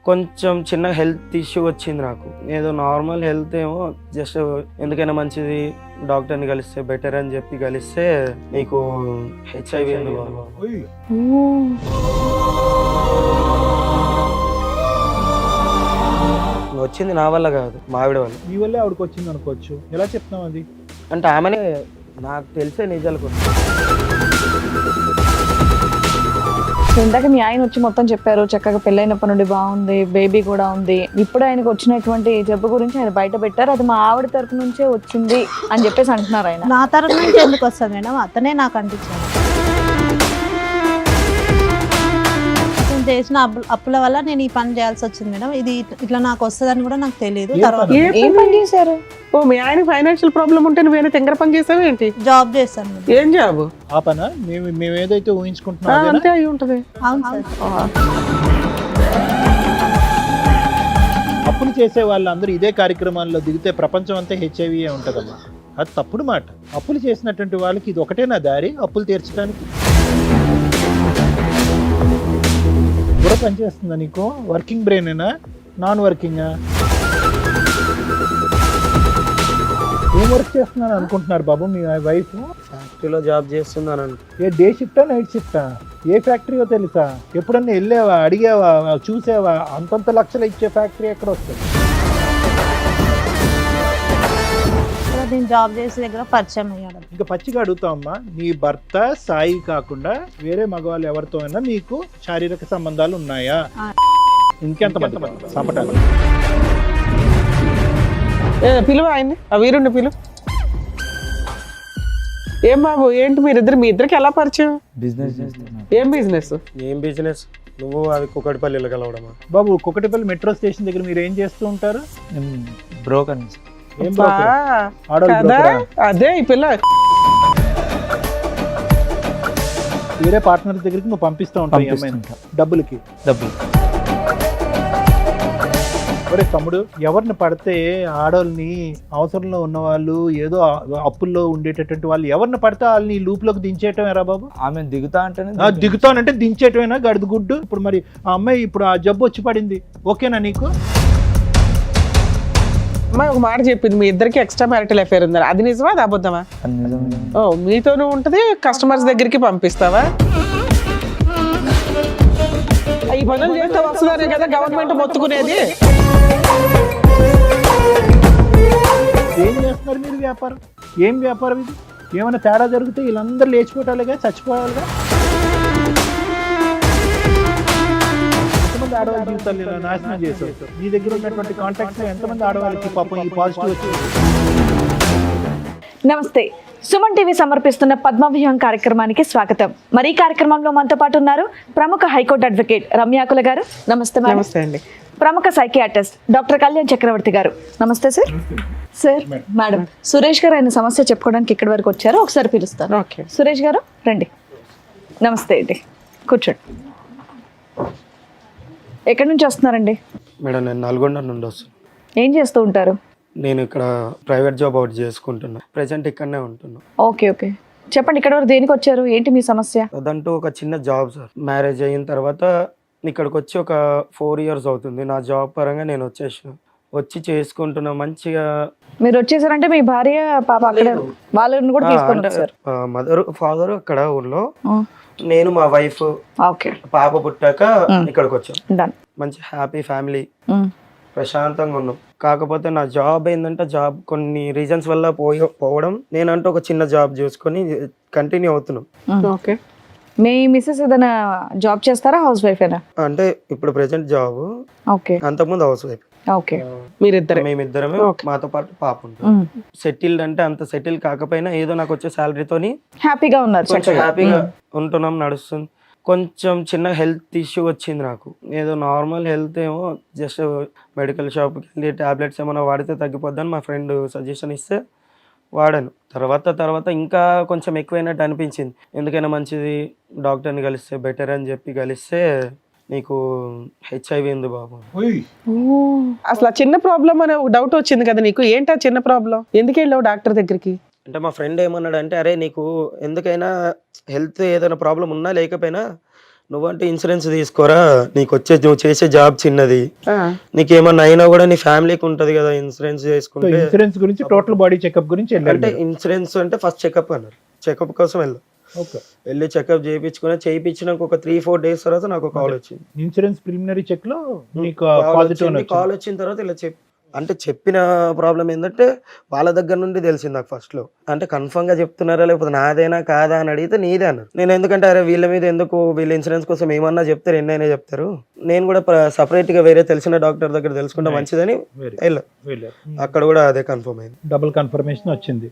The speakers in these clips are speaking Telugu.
కొంచెం చిన్న హెల్త్ ఇష్యూ వచ్చింది నాకు. ఏదో నార్మల్ హెల్త్ ఏమో జస్ట్ ఎందుకైనా మంచిది డాక్టర్ని కలిస్తే బెటర్ అని చెప్పి కలిస్తే నీకు హెచ్ఐవి ఉంది బాబు. వచ్చింది నా వల్ల కాదు, మా ఆవిడ వల్ల. మీ వల్లే ఆవిడకి వచ్చింది అనుకోవచ్చు. ఎలా చెప్తున్నావు అది? అంటే ఆమెనే నాకు తెలిసే నిజాలు. ఇందాక మీ ఆయన వచ్చి మొత్తం చెప్పారు, చక్కగా పెళ్ళైనప్పటి నుండి బాగుంది, బేబీ కూడా ఉంది. ఇప్పుడు ఆయనకు వచ్చినటువంటి జబ్బు గురించి ఆయన బయట పెట్టారు, అది మా ఆవిడ తరపు నుంచే వచ్చింది అని చెప్పేసి అంటున్నారు. ఆయన నా తరపు నుంచి ఎందుకు వస్తుంది మేడం? అతనే నాకు అంటించాడు. అతను చేసిన అప్పుల వల్ల నేను ఈ పని చేయాల్సి వచ్చింది మేడం. ఇది ఇట్లా నాకు వస్తుందని కూడా నాకు తెలియదు. తర్వాత ఏం పని చేశారు? ఓ మీ ఆయన ఫైనాన్షియల్ ప్రాబ్లం ఉంటే నువ్వేనా తెంగర పని చేసావు ఏంటి? జాబ్ చేస్తాను మేడం. ఏం జాబ్? ఆ పనా మేము ఏదైతే ఊహించుకుంటున్నాం అంతే అయి ఉంటది. అవును సార్. అప్పులు చేసే వాళ్ళందరూ ఇదే కార్యక్రమాల్లో దిగితే ప్రపంచం అంతా హెచ్ఐవి ఉంటుందమ్మా. అది తప్పుడు మాట. అప్పులు చేసినటువంటి వాళ్ళకి ఇది ఒకటేనా దారి అప్పులు తీర్చడానికి? కూడా పనిచేస్తుందా నీకు? వర్కింగ్ బ్రెయినేనా, నాన్ వర్కింగా? ఏం వర్క్ చేస్తున్నాను అనుకుంటున్నారు బాబు మీ వైఫ్? ఫ్యాక్టరీలో జాబ్ చేస్తున్నానండి. ఏ డే షిఫ్టా నైట్ షిఫ్టా? ఏ ఫ్యాక్టరీయో తెలుసా? ఎప్పుడన్నా వెళ్ళావా, అడిగావా, చూసావా? అంతంత లక్షలు ఇచ్చే ఫ్యాక్టరీ ఎక్కడ వస్తుంది? నేను జాబ్ చేసే దగ్గర పరిచయం అయ్యాడు. ఇంకా పచ్చిగా అడుగుతామమ్మా, నీ భర్త సాయి కాకుండా వేరే మగవాళ్ళు ఎవరితో అయినా మీకు శారీరక సంబంధాలు ఉన్నాయా? ఇంకెంత మంది సంపటాలు? పిలువ ఆయన్ని, ఆ వీరుండి పిలువ. ఏం బాబు ఏంటి మీ ఇద్దరికి ఎలా పరిచయం? బిజినెస్. ఏం బిజినెస్? ఏం బిజినెస్? నువ్వు అవి కుకటిపల్లిలో కలవడమా? బాబు కుకటిపల్లి మెట్రో స్టేషన్ దగ్గర మీరు ఏం చేస్తూ ఉంటారు? బ్రోకర్. ఏం broker? ఆడవాళ్ళు broker ఆ? అదే ఈ పిల్ల వేరే పార్ట్నర్ దగ్గరికి నువ్వు పంపిస్తూ ఉంటావు డబ్బులకి. ఒరే తమ్ముడు, ఎవరిని పడితే ఆడవాళ్ళని, అవసరంలో ఉన్న వాళ్ళు, ఏదో అప్పుల్లో ఉండేటటువంటి వాళ్ళు ఎవరిని పడితే వాళ్ళని లూప్లోకి దించేయటమేరా బాబు? ఆమె దిగుతానంటే దించేయటమేనా గడుదు గుడ్డు? ఇప్పుడు మరి ఆ అమ్మాయి ఇప్పుడు ఆ జబ్బు వచ్చి పడింది, ఓకేనా నీకు? అమ్మాయి ఒక మాట చెప్పింది, మీ ఇద్దరికి ఎక్స్ట్రా మ్యారిటల్ అఫేర్ ఉందని. అది నిజమా, అది అబద్ధమా? ఓ మీతోనూ ఉంటది, కస్టమర్స్ దగ్గరికి పంపిస్తావా? ఈ పనులు చేస్తే వస్తుందనే కదా గవర్నమెంట్ మొత్తుకునేది. ఏం చేస్తున్నారు మీరు వ్యాపారం? ఏం వ్యాపారం ఇది? ఏమైనా తేడా జరిగితే వీళ్ళందరూ లేచిపోవటాలుగా, చచ్చిపోవాలిగా. ఎంతమంది ఆడవాళ్ళ జీవితాలు ఇలా నాశనం చేశారు? మీ దగ్గర ఉన్నటువంటి కాంటాక్ట్స్ ఎంతమంది ఆడవాళ్ళకి పాపం ఈ పాజిటివ్ వచ్చింది? నమస్తే, సుమన్ టీవీ సమర్పిస్తున్న పద్మవ్యూహం కార్యక్రమానికి స్వాగతం. మరి ఈ కార్యక్రమంలో మనతో పాటు ఉన్నారు ప్రముఖ హైకోర్టు అడ్వకేట్ రమ్యాకుల గారు. నమస్తే మేడం. నమస్తే అండి. ప్రముఖ సైకియాట్రిస్ట్ డాక్టర్ కళ్యాణ్ చక్రవర్తి గారు. నమస్తే సార్. సార్ మేడం, సురేష్ గారు ఆయన సమస్య చెప్పుకోవడానికి ఇక్కడి వరకు వచ్చారు, ఒకసారి పిలుస్తాను. ఓకే సురేష్ గారు రండి. నమస్తే అండి, కూర్చోండి. ఎక్కడి నుంచి వస్తున్నారండి? మేడం నేను నల్గొండ నుండి వస్తున్నాను. ఏం చేస్తూ ఉంటారు? నేను ఇక్కడ ప్రైవేట్ జాబ్ అవుట్ చేసుకుంటున్నా, ప్రెసెంట్ ఇక్కడనే ఉంటున్నా. ఓకే ఓకే, చెప్పండి ఇక్కడ వరకు దేనికి వచ్చారు, ఏంటి మీ సమస్య? అదంటూ ఒక చిన్న జాబ్ సార్. మ్యారేజ్ అయిన తర్వాత ఇక్కడికి వచ్చి ఒక 4 years అవుతుంది. నా జాబ్ పరంగా నేను వచ్చి చేసుకుంటున్నా మంచిగా. మీరు వచ్చేసారంటే మీ భార్య పాప అక్కడ వాళ్ళని కూడా తీసుకొని వచ్చారు? మదర్ ఫాదర్ అక్కడ ఊర్లో, నేను మా వైఫ్, ఓకే, పాప పుట్టాక ఇక్కడికి వచ్చాం. డన్. మంచి హ్యాపీ ఫ్యామిలీ, ప్రశాంతంగా ఉన్నాం. కాకపోతే నా జాబ్ ఏంటంటే జాబ్ కొన్ని రీజన్స్ వల్ల పోవడం, నేనంటూ ఒక చిన్న జాబ్ చూసుకొని కంటిన్యూ అవుతున్నాం. ఓకే, మీ మిస్సెస్ ఏదైనా జాబ్ చేస్తారా, హౌస్ వైఫేనా? అంటే ఇప్పుడు ప్రెసెంట్ జాబ్, ఓకే, అంతకుముందు హౌస్ వైఫ్. ఓకే, మేమిద్దరమే, మాతో పాటు పాప ఉంటుంది. సెటిల్డ్ అంటే అంత సెటిల్ కాకపోయినా ఏదో నాకు వచ్చే శాలరీతోని హ్యాపీగా ఉన్నారు, కొంచెం హ్యాపీగా ఉంటున్నాం, నడుస్తుంది. కొంచెం చిన్న హెల్త్ ఇష్యూ వచ్చింది నాకు. ఏదో నార్మల్ హెల్త్ ఏమో జస్ట్ మెడికల్ షాప్కి వెళ్ళి టాబ్లెట్స్ ఏమైనా వాడితే తగ్గిపోద్దని మా ఫ్రెండ్ సజెషన్ ఇస్తే వాడాను. తర్వాత ఇంకా కొంచెం ఎక్కువైనట్టు అనిపించింది. ఎందుకైనా మంచిది డాక్టర్ని కలిస్తే బెటర్ అని చెప్పి కలిస్తే నీకు హెచ్ఐవి ఉంది బాబు. అసలు ఆ చిన్న ప్రాబ్లం అనే ఒక డౌట్ వచ్చింది కదా నీకు, ఏంటి ఆ చిన్న ప్రాబ్లం, ఎందుకు వెళ్ళావు డాక్టర్ దగ్గరికి? అంటే మా ఫ్రెండ్ ఏమన్నాడు అంటే, అరే నీకు ఎందుకైనా హెల్త్ ఏదైనా ప్రాబ్లం ఉన్నా లేకపోయినా నువ్వంటే ఇన్సూరెన్స్ తీసుకోరా, నువ్వు చేసే జాబ్ చిన్నది, ఆ. నీకేమన్నా అయినా కూడా నీ ఫ్యామిలీకి ఉంటది కదా ఇన్సూరెన్స్ సో చేసుకుంటే. ఇన్సూరెన్స్ గురించి టోటల్ బాడీ చెకప్ గురించి అంటే వెళ్ళాలి. ఇన్సూరెన్స్ అంటే ఫస్ట్ చెకప్ అన్నారు, చెకప్ కోసం ఓకే. వెళ్ళి చెకప్ చేయించినాక ఒక 3-4 డేస్ తర్వాత నాకు కాల్ వచ్చింది. ఇన్సూరెన్స్ ప్రిలిమినరీ చెక్ లో నీకు పాజిటివ్ కాల్ వచ్చిన తర్వాత ఇలా చెప్పిన ప్రాబ్లం ఏంటంటే వాళ్ళ దగ్గర నుండి తెలిసింది నాకు ఫస్ట్ లో. అంటే కన్ఫర్మ్ గా చెప్తున్నారా లేకపోతే నాదేనా కాదా అని అడిగితే నీదే అన్నారు. నేను ఎందుకంటే అరే వీళ్ళ మీద ఎందుకు, వీళ్ళ ఇన్సూరెన్స్ కోసం ఏమన్నా చెప్తారు, ఎన్నైనా చెప్తారు, నేను కూడా సపరేట్ గా వేరే తెలిసిన డాక్టర్ దగ్గర తెలుసుకుంటే మంచిదని వెళ్ళా. అక్కడ కూడా అదే కన్ఫర్మ్ అయింది, డబుల్ కన్ఫర్మేషన్ వచ్చింది.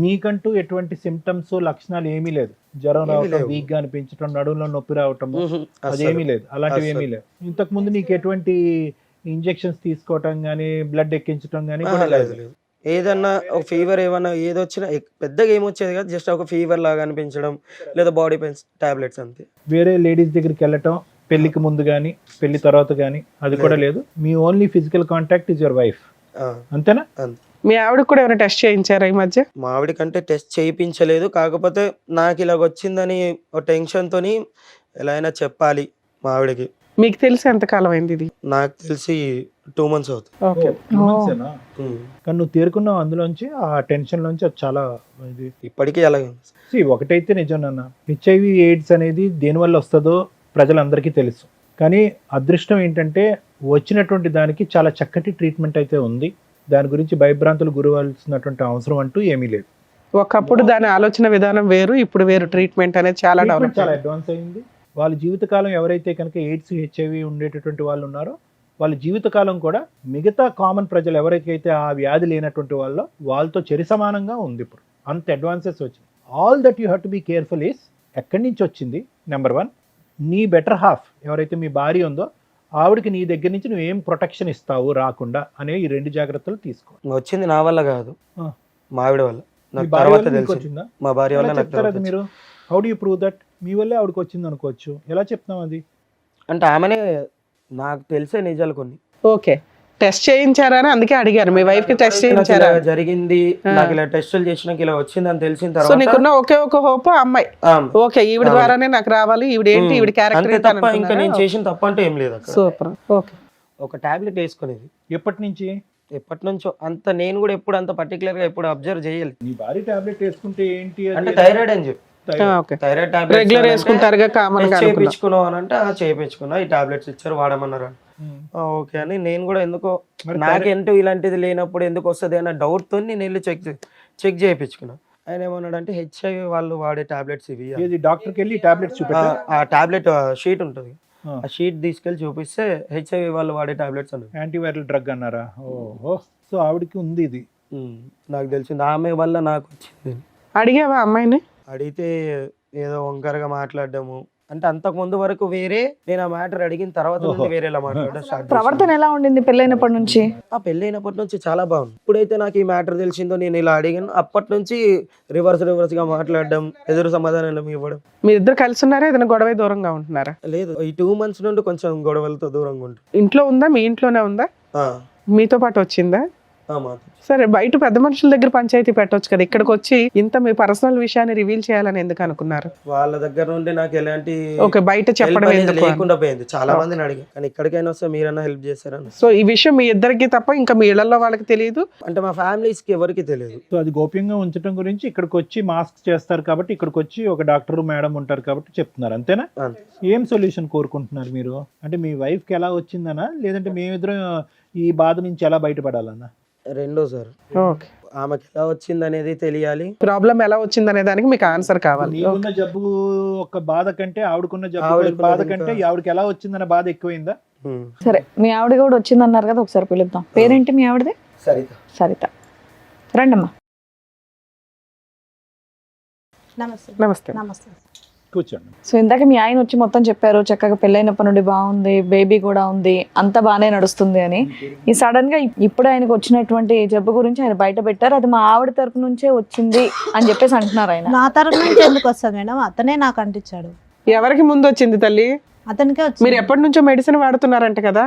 మీకంటూ ఎటువంటి సిమ్టమ్స్ లక్షణాలు ఏమీ లేదు, జ్వరం రావటం, వీక్ గా అనిపించడం, నడుములో నొప్పి రావటం అదేమీ లేదు, అలాంటివి ఏమీ లేదు. ఇంతకు ముందు నీకు ఎటువంటి ఇంజెక్షన్స్ తీసుకోవటం గానీ బ్లడ్ ఎక్కించడం గానీ లేదు. ఏదన్నా ఒక ఫీవర్ ఏమన్నా ఏదొచ్చినా పెద్దగా ఏమొచ్చేది కాదు, జస్ట్ ఒక ఫీవర్ లాగా అనిపించడం లేదా బాడీ పెయిన్స్ టాబ్లెట్స్ అంతే. వేరే లేడీస్ దగ్గరికి వెళ్ళటం పెళ్లికి ముందు గానీ పెళ్లి తర్వాత గానీ అది కూడా లేదు. మీ only physical contact is your wife, అంతేనా? మీ ఆవిడకి కూడా ఏమైనా టెస్ట్ చేయించారా ఈ మధ్య? మా ఆవిడ కంటే టెస్ట్ చేయించలేదు, కాకపోతే నాకు ఇలాగ వచ్చిందని ఒక టెన్షన్ తోని ఎలా అయినా చెప్పాలి మా ఆవిడకి. మీకు తెలిసి ఎంతకాలం అయింది ఇది? నాకు తెలిసి 2 months అవుతుంది. ఓకే. కానీ నువ్వు తేరుకున్నావు అందులోంచి, ఆ టెన్షన్ లోంచి. అది చాలా ఇది ఇప్పటికీ అలాగే ఉంది. ఒకటైతే నిజం నాన్న, హెచ్ఐవి ఎయిడ్స్ అనేది దేనివల్ల వస్తుందో ప్రజలందరికీ తెలుసు. కానీ అదృష్టం ఏంటంటే వచ్చినటువంటి దానికి చాలా చక్కటి ట్రీట్మెంట్ అయితే ఉంది. దాని గురించి భయభ్రాంతులు గురవలసినటువంటి అవసరం అంటూ ఏమీ లేదు. ఒకప్పుడు దాని ఆలోచన విధానం వేరు, ఇప్పుడు వేరు. ట్రీట్మెంట్ అనేది చాలా డెవలప్, చాలా అడ్వాన్స్ అయింది. వాళ్ళ జీవితకాలం ఎవరైతే కనుక ఎయిడ్స్ హెచ్ఐవి ఉండేటటువంటి వాళ్ళు ఉన్నారో వాళ్ళ జీవితకాలం కూడా మిగతా కామన్ ప్రజలు ఎవరికైతే ఆ వ్యాధి లేనటువంటి వాళ్ళతో చెరి సమానంగా ఉంది. ఇప్పుడు అంత అడ్వాన్సెస్ వచ్చింది. All that you have to be careful is ఎక్కడి నుంచి వచ్చింది. నెంబర్ 1, నీ బెటర్ హాఫ్ ఎవరైతే మీ భార్య ఉందో ఆవిడకి నీ దగ్గర నుంచి నువ్వు ఏం ప్రొటెక్షన్ ఇస్తావు రాకుండా అనే ఈ 2 జాగ్రత్తలు తీసుకో. వచ్చింది నా వల్ల కాదు, మా ఆవిడ వల్ల. మీ నాకు భార్య తర్వాత వల్ల నీకు తెలిసింది, వచ్చిందా? మా భార్య వల్ల ఎలా నాకు చెప్తారు తర్వాత అది మీరు? How do you prove that? మీ వల్లే ఆవిడకి వచ్చింది అనుకోవచ్చు, ఎలా చెప్తాం అది? అంటే ఆమెనే నాకు తెలిసే నిజాలు కొన్ని. ఓకే. టెస్ట్ చేయించారా అని అందుకే అడిగారు, మీ వైఫ్ కి టెస్ట్ నాకు చేయించారా? ఇలా జరిగింది, నాకు ఇలా టెస్టులు చేసినాక ఇలా వచ్చింది అని తెలిసిన సో తర్వాత నీకున్న ఒకే ఒక హోప్ అమ్మాయి, ఓకే ఈవిడ ద్వారానే నాకు రావాలి, ఈవిడ ఏంటి ఈవిడ అంతే క్యారెక్టర్ తప్ప ఇంకా నేను చేసిన తప్ప అంటే ఏం లేదు అక్కడ. సూపర్. ఓకే. ఒక టాబ్లెట్ వేసుకునేది ఎప్పటి నుంచి? ఎప్పటి నుంచో. అంత నేను కూడా ఎప్పుడు అంత పర్టికులర్ గా ఎప్పుడు అబ్జర్వ్ చేయలేదు. నీ భార్య టాబ్లెట్ వేసుకుంటే ఏంటి అది? అంటే థైరాయిడ్ అని చెప్పి ఓకే. థైరాయిడ్ రెగ్యులర్ వేసుకుంటారుగా కామన్ గా. చేయించుకున్నావు అని అంటే చేయించుకున్నా, ఈ టాబ్లెట్స్ ఇచ్చారు వాడమన్నారు. ఓకే అని నేను కూడా ఎందుకో నాకేంటో ఇలాంటిది లేనప్పుడు ఎందుకు వస్తుంది అన్న డౌట్ తో నేను వెళ్ళి చెక్ చేయించుకున్నా. ఆయన ఏమన్నాడంటే హెచ్ఐవి వాళ్ళు వాడే టాబ్లెట్స్ ఇవి. డాక్టర్కి వెళ్ళి టాబ్లెట్స్ చూపెట్టా? ఆ టాబ్లెట్ షీట్ ఉంటుంది, ఆ షీట్ తీసుకెళ్లి చూపిస్తే హెచ్ఐవి వాళ్ళు వాడే టాబ్లెట్స్ అన్నారు. యాంటీవైరల్ డ్రగ్ అన్నారా? ఓహో, సో ఆవిడకి ఉంది ఇది. నాకు తెలిసింది, ఆమె వల్ల నాకు వచ్చింది. అడిగావా అమ్మాయిని? అడిగితే ఏదో వంకరగా మాట్లాడడము, అంటే అంతకు ముందు వరకు వేరే, నేను ఆ మ్యాటర్ అడిగిన తర్వాత నుండి వేరేలా మాట్లాడడం స్టార్ట్ చేశాను. ప్రవర్తన ఎలా ఉండింది పెళ్ళైనప్పటి నుంచి? ఆ పెళ్ళైనప్పటి నుంచి చాలా బాగుంది. ఇప్పుడైతే నాకు ఈ మ్యాటర్ తెలిసిందో నేను ఇలా అడిగాను, అప్పటి నుంచి రివర్స్ గా మాట్లాడడం, ఎదురు సమాధానం ఇవ్వడం. మీరిద్దరు కలిసి ఉన్నారా, ఏదైనా గొడవ దూరంగా ఉంటున్నారా? లేదు, ఈ 2 months నుండి కొంచెం గొడవలతో దూరంగా ఉంటుంది. ఇంట్లో ఉందా? మీ ఇంట్లోనే ఉందా? మీతో పాటు వచ్చిందా? సరే, బయట పెద్ద మనుషుల దగ్గర పంచాయతీ పెట్టొచ్చు కదా, ఇక్కడికి వచ్చి ఇంత మీ పర్సనల్ విషయాన్ని రివీల్ చేయాలని ఎందుకు అనుకున్నారు? వాళ్ళ దగ్గర నుండి నాకు ఎలాంటి బయట చెప్పడం లేకుండా పోయింది. చాలా మందిని అడిగా, కానీ ఇక్కడికైనా వస్తే మీరన్నా హెల్ప్ చేస్తారని. సో ఈ విషయం మీ ఇద్దరికి తప్ప ఇంకా మీ ఇళ్లలో వాళ్ళకి తెలియదు, అంటే మా ఫ్యామిలీస్ కి ఎవరికి తెలియదు. సో అది గోప్యంగా ఉంచడం గురించి ఇక్కడికి వచ్చి మాస్క్ చేస్తారు కాబట్టి, ఇక్కడికి వచ్చి ఒక డాక్టర్ మేడం ఉంటారు కాబట్టి చెప్తున్నారు, అంతేనా? ఏం సొల్యూషన్ కోరుకుంటున్నారు మీరు? అంటే మీ వైఫ్ కి ఎలా వచ్చిందనా, లేదంటే మేమిద్దరం ఈ బాధ నుంచి ఎలా బయటపడాలన్నా? రెండో సార్, ఆమెకి ఎలా వచ్చింది అనేది తెలియాలి, ప్రాబ్లం ఎలా వచ్చింది అనే దానికి మీకు ఆన్సర్ కావాలి. నీకున్న జబ్బు ఒక బాధ కంటే ఆవిడకున్న జబ్బు బాధ కంటే ఆవిడకి ఎలా వచ్చిందన్న బాధ ఎక్కువైందా? సరే, మీ ఆవిడ కూడా వచ్చింది అన్నారు కదా, ఒకసారి పిలుద్దాం. పేరేంటి మీ ఆవిడది? సరిత. రండమ్మా. నమస్తే. నమస్తే. నమస్తే. కూర్చోండి. సో ఇందాక మీ ఆయన వచ్చి మొత్తం చెప్పారు, చక్కగా పెళ్ళైనప్పటి నుండి బాగుంది, బేబీ కూడా ఉంది, అంతా బాగానే నడుస్తుంది అని. ఈ సడన్ గా ఇప్పుడు ఆయనకు వచ్చినటువంటి జబ్బు గురించి ఆయన బయట పెట్టారు, అది మా ఆవిడ తరపు నుంచే వచ్చింది అని చెప్పేసి అంటున్నారు. ఆయన నా తరపు నుంచి ఎందుకు వస్తుంది మేడం? అతనే నాకు అంటించాడు. ఎవరికి ముందు వచ్చింది తల్లి? అతనికే వచ్చింది. మీరు ఎప్పటి నుంచో మెడిసిన్ వాడుతున్నారంట కదా?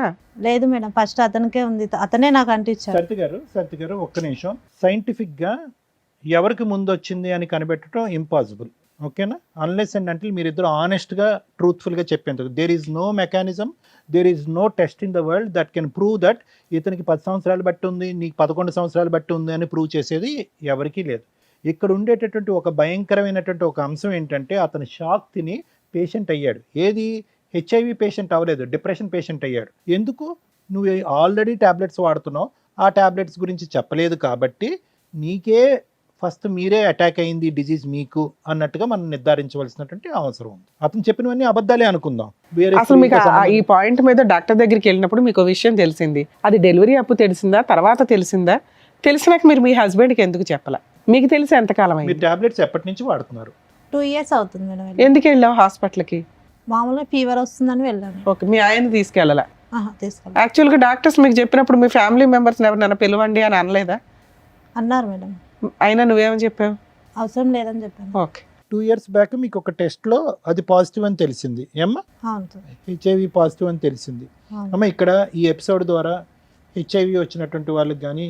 లేదు మేడం, ఫస్ట్ అతనికే ఉంది, అతనే నాకు అంటించాడు. సరిత గారు ఒక్క నిమిషం. సైంటిఫిక్ గా ఎవరికి ముందు వచ్చింది అని కనిపెట్టడం ఇంపాసిబుల్. ఓకేనా? అన్లెస్ అండ్ అంటే మీరిద్దరు ఆనెస్ట్గా ట్రూత్ఫుల్గా చెప్పేందుకు there is no mechanism, there is no test in the world that can prove that ఇతనికి 10 సంవత్సరాలు బట్టి ఉంది, నీకు 11 సంవత్సరాలు బట్టి ఉంది అని ప్రూవ్ చేసేది ఎవరికీ లేదు. ఇక్కడ ఉండేటటువంటి ఒక భయంకరమైనటువంటి ఒక అంశం ఏంటంటే అతను షాక్ తిని పేషెంట్ అయ్యాడు. ఏది హెచ్ఐవి పేషెంట్ అవ్వలేదు, డిప్రెషన్ పేషెంట్ అయ్యాడు. ఎందుకు? నువ్వు ఆల్రెడీ ట్యాబ్లెట్స్ వాడుతున్నావు, ఆ ట్యాబ్లెట్స్ గురించి చెప్పలేదు కాబట్టి నీకే ఫస్ట్ మీరే అటాక్ అయింది డిజీజ్ మీకు అన్నట్టుగా మనం నిర్ధారించవలసినటువంటి అవసరం ఉంది. అతను చెప్పినవన్నీ అబద్ధాలే అనుకుందాం. వేరే అసలు మీకు ఈ పాయింట్ మీద డాక్టర్ దగ్గరికి వెళ్ళినప్పుడు మీకు విషయం తెలిసింది, అది డెలివరీ అప్పుడు తెలిసిందా తర్వాత తెలిసిందా? తెలిసినాక మీరు మీ హస్బెండ్కి ఎందుకు చెప్పాలా? మీకు తెలిసి ఎంతకాలం మీరు అయింది? ట్యాబ్లెట్స్ ఎప్పటి నుంచి వాడుతున్నారు? 2 years అవుతుంది మేడం. ఎందుకు వెళ్ళావు హాస్పిటల్కి? మామూలుగా ఫీవర్ వస్తుందని వెళ్ళాను. ఓకే, మీ ఆయన తీసుకెళ్ళాలా? తీసుకెళ్ళి యాక్చువల్గా డాక్టర్స్ మీకు చెప్పినప్పుడు మీ ఫ్యామిలీ మెంబర్స్ ఎవరినైనా పిలవండి అని అనలేదా? అన్నారు మేడం. అయినా నువ్వేమని చెప్పావు? అవసరం లేదని చెప్పాను. ఓకే. 2 years బ్యాక్ మీకు ఒక టెస్ట్లో అది పాజిటివ్ అని తెలిసింది ఏమ్మా? అవును సార్. హెచ్ఐవి పాజిటివ్ అని తెలిసింది. అవును. అమ్మ ఇక్కడ ఈ ఎపిసోడ్ ద్వారా హెచ్ఐవి వచ్చినటువంటి వాళ్ళకి కానీ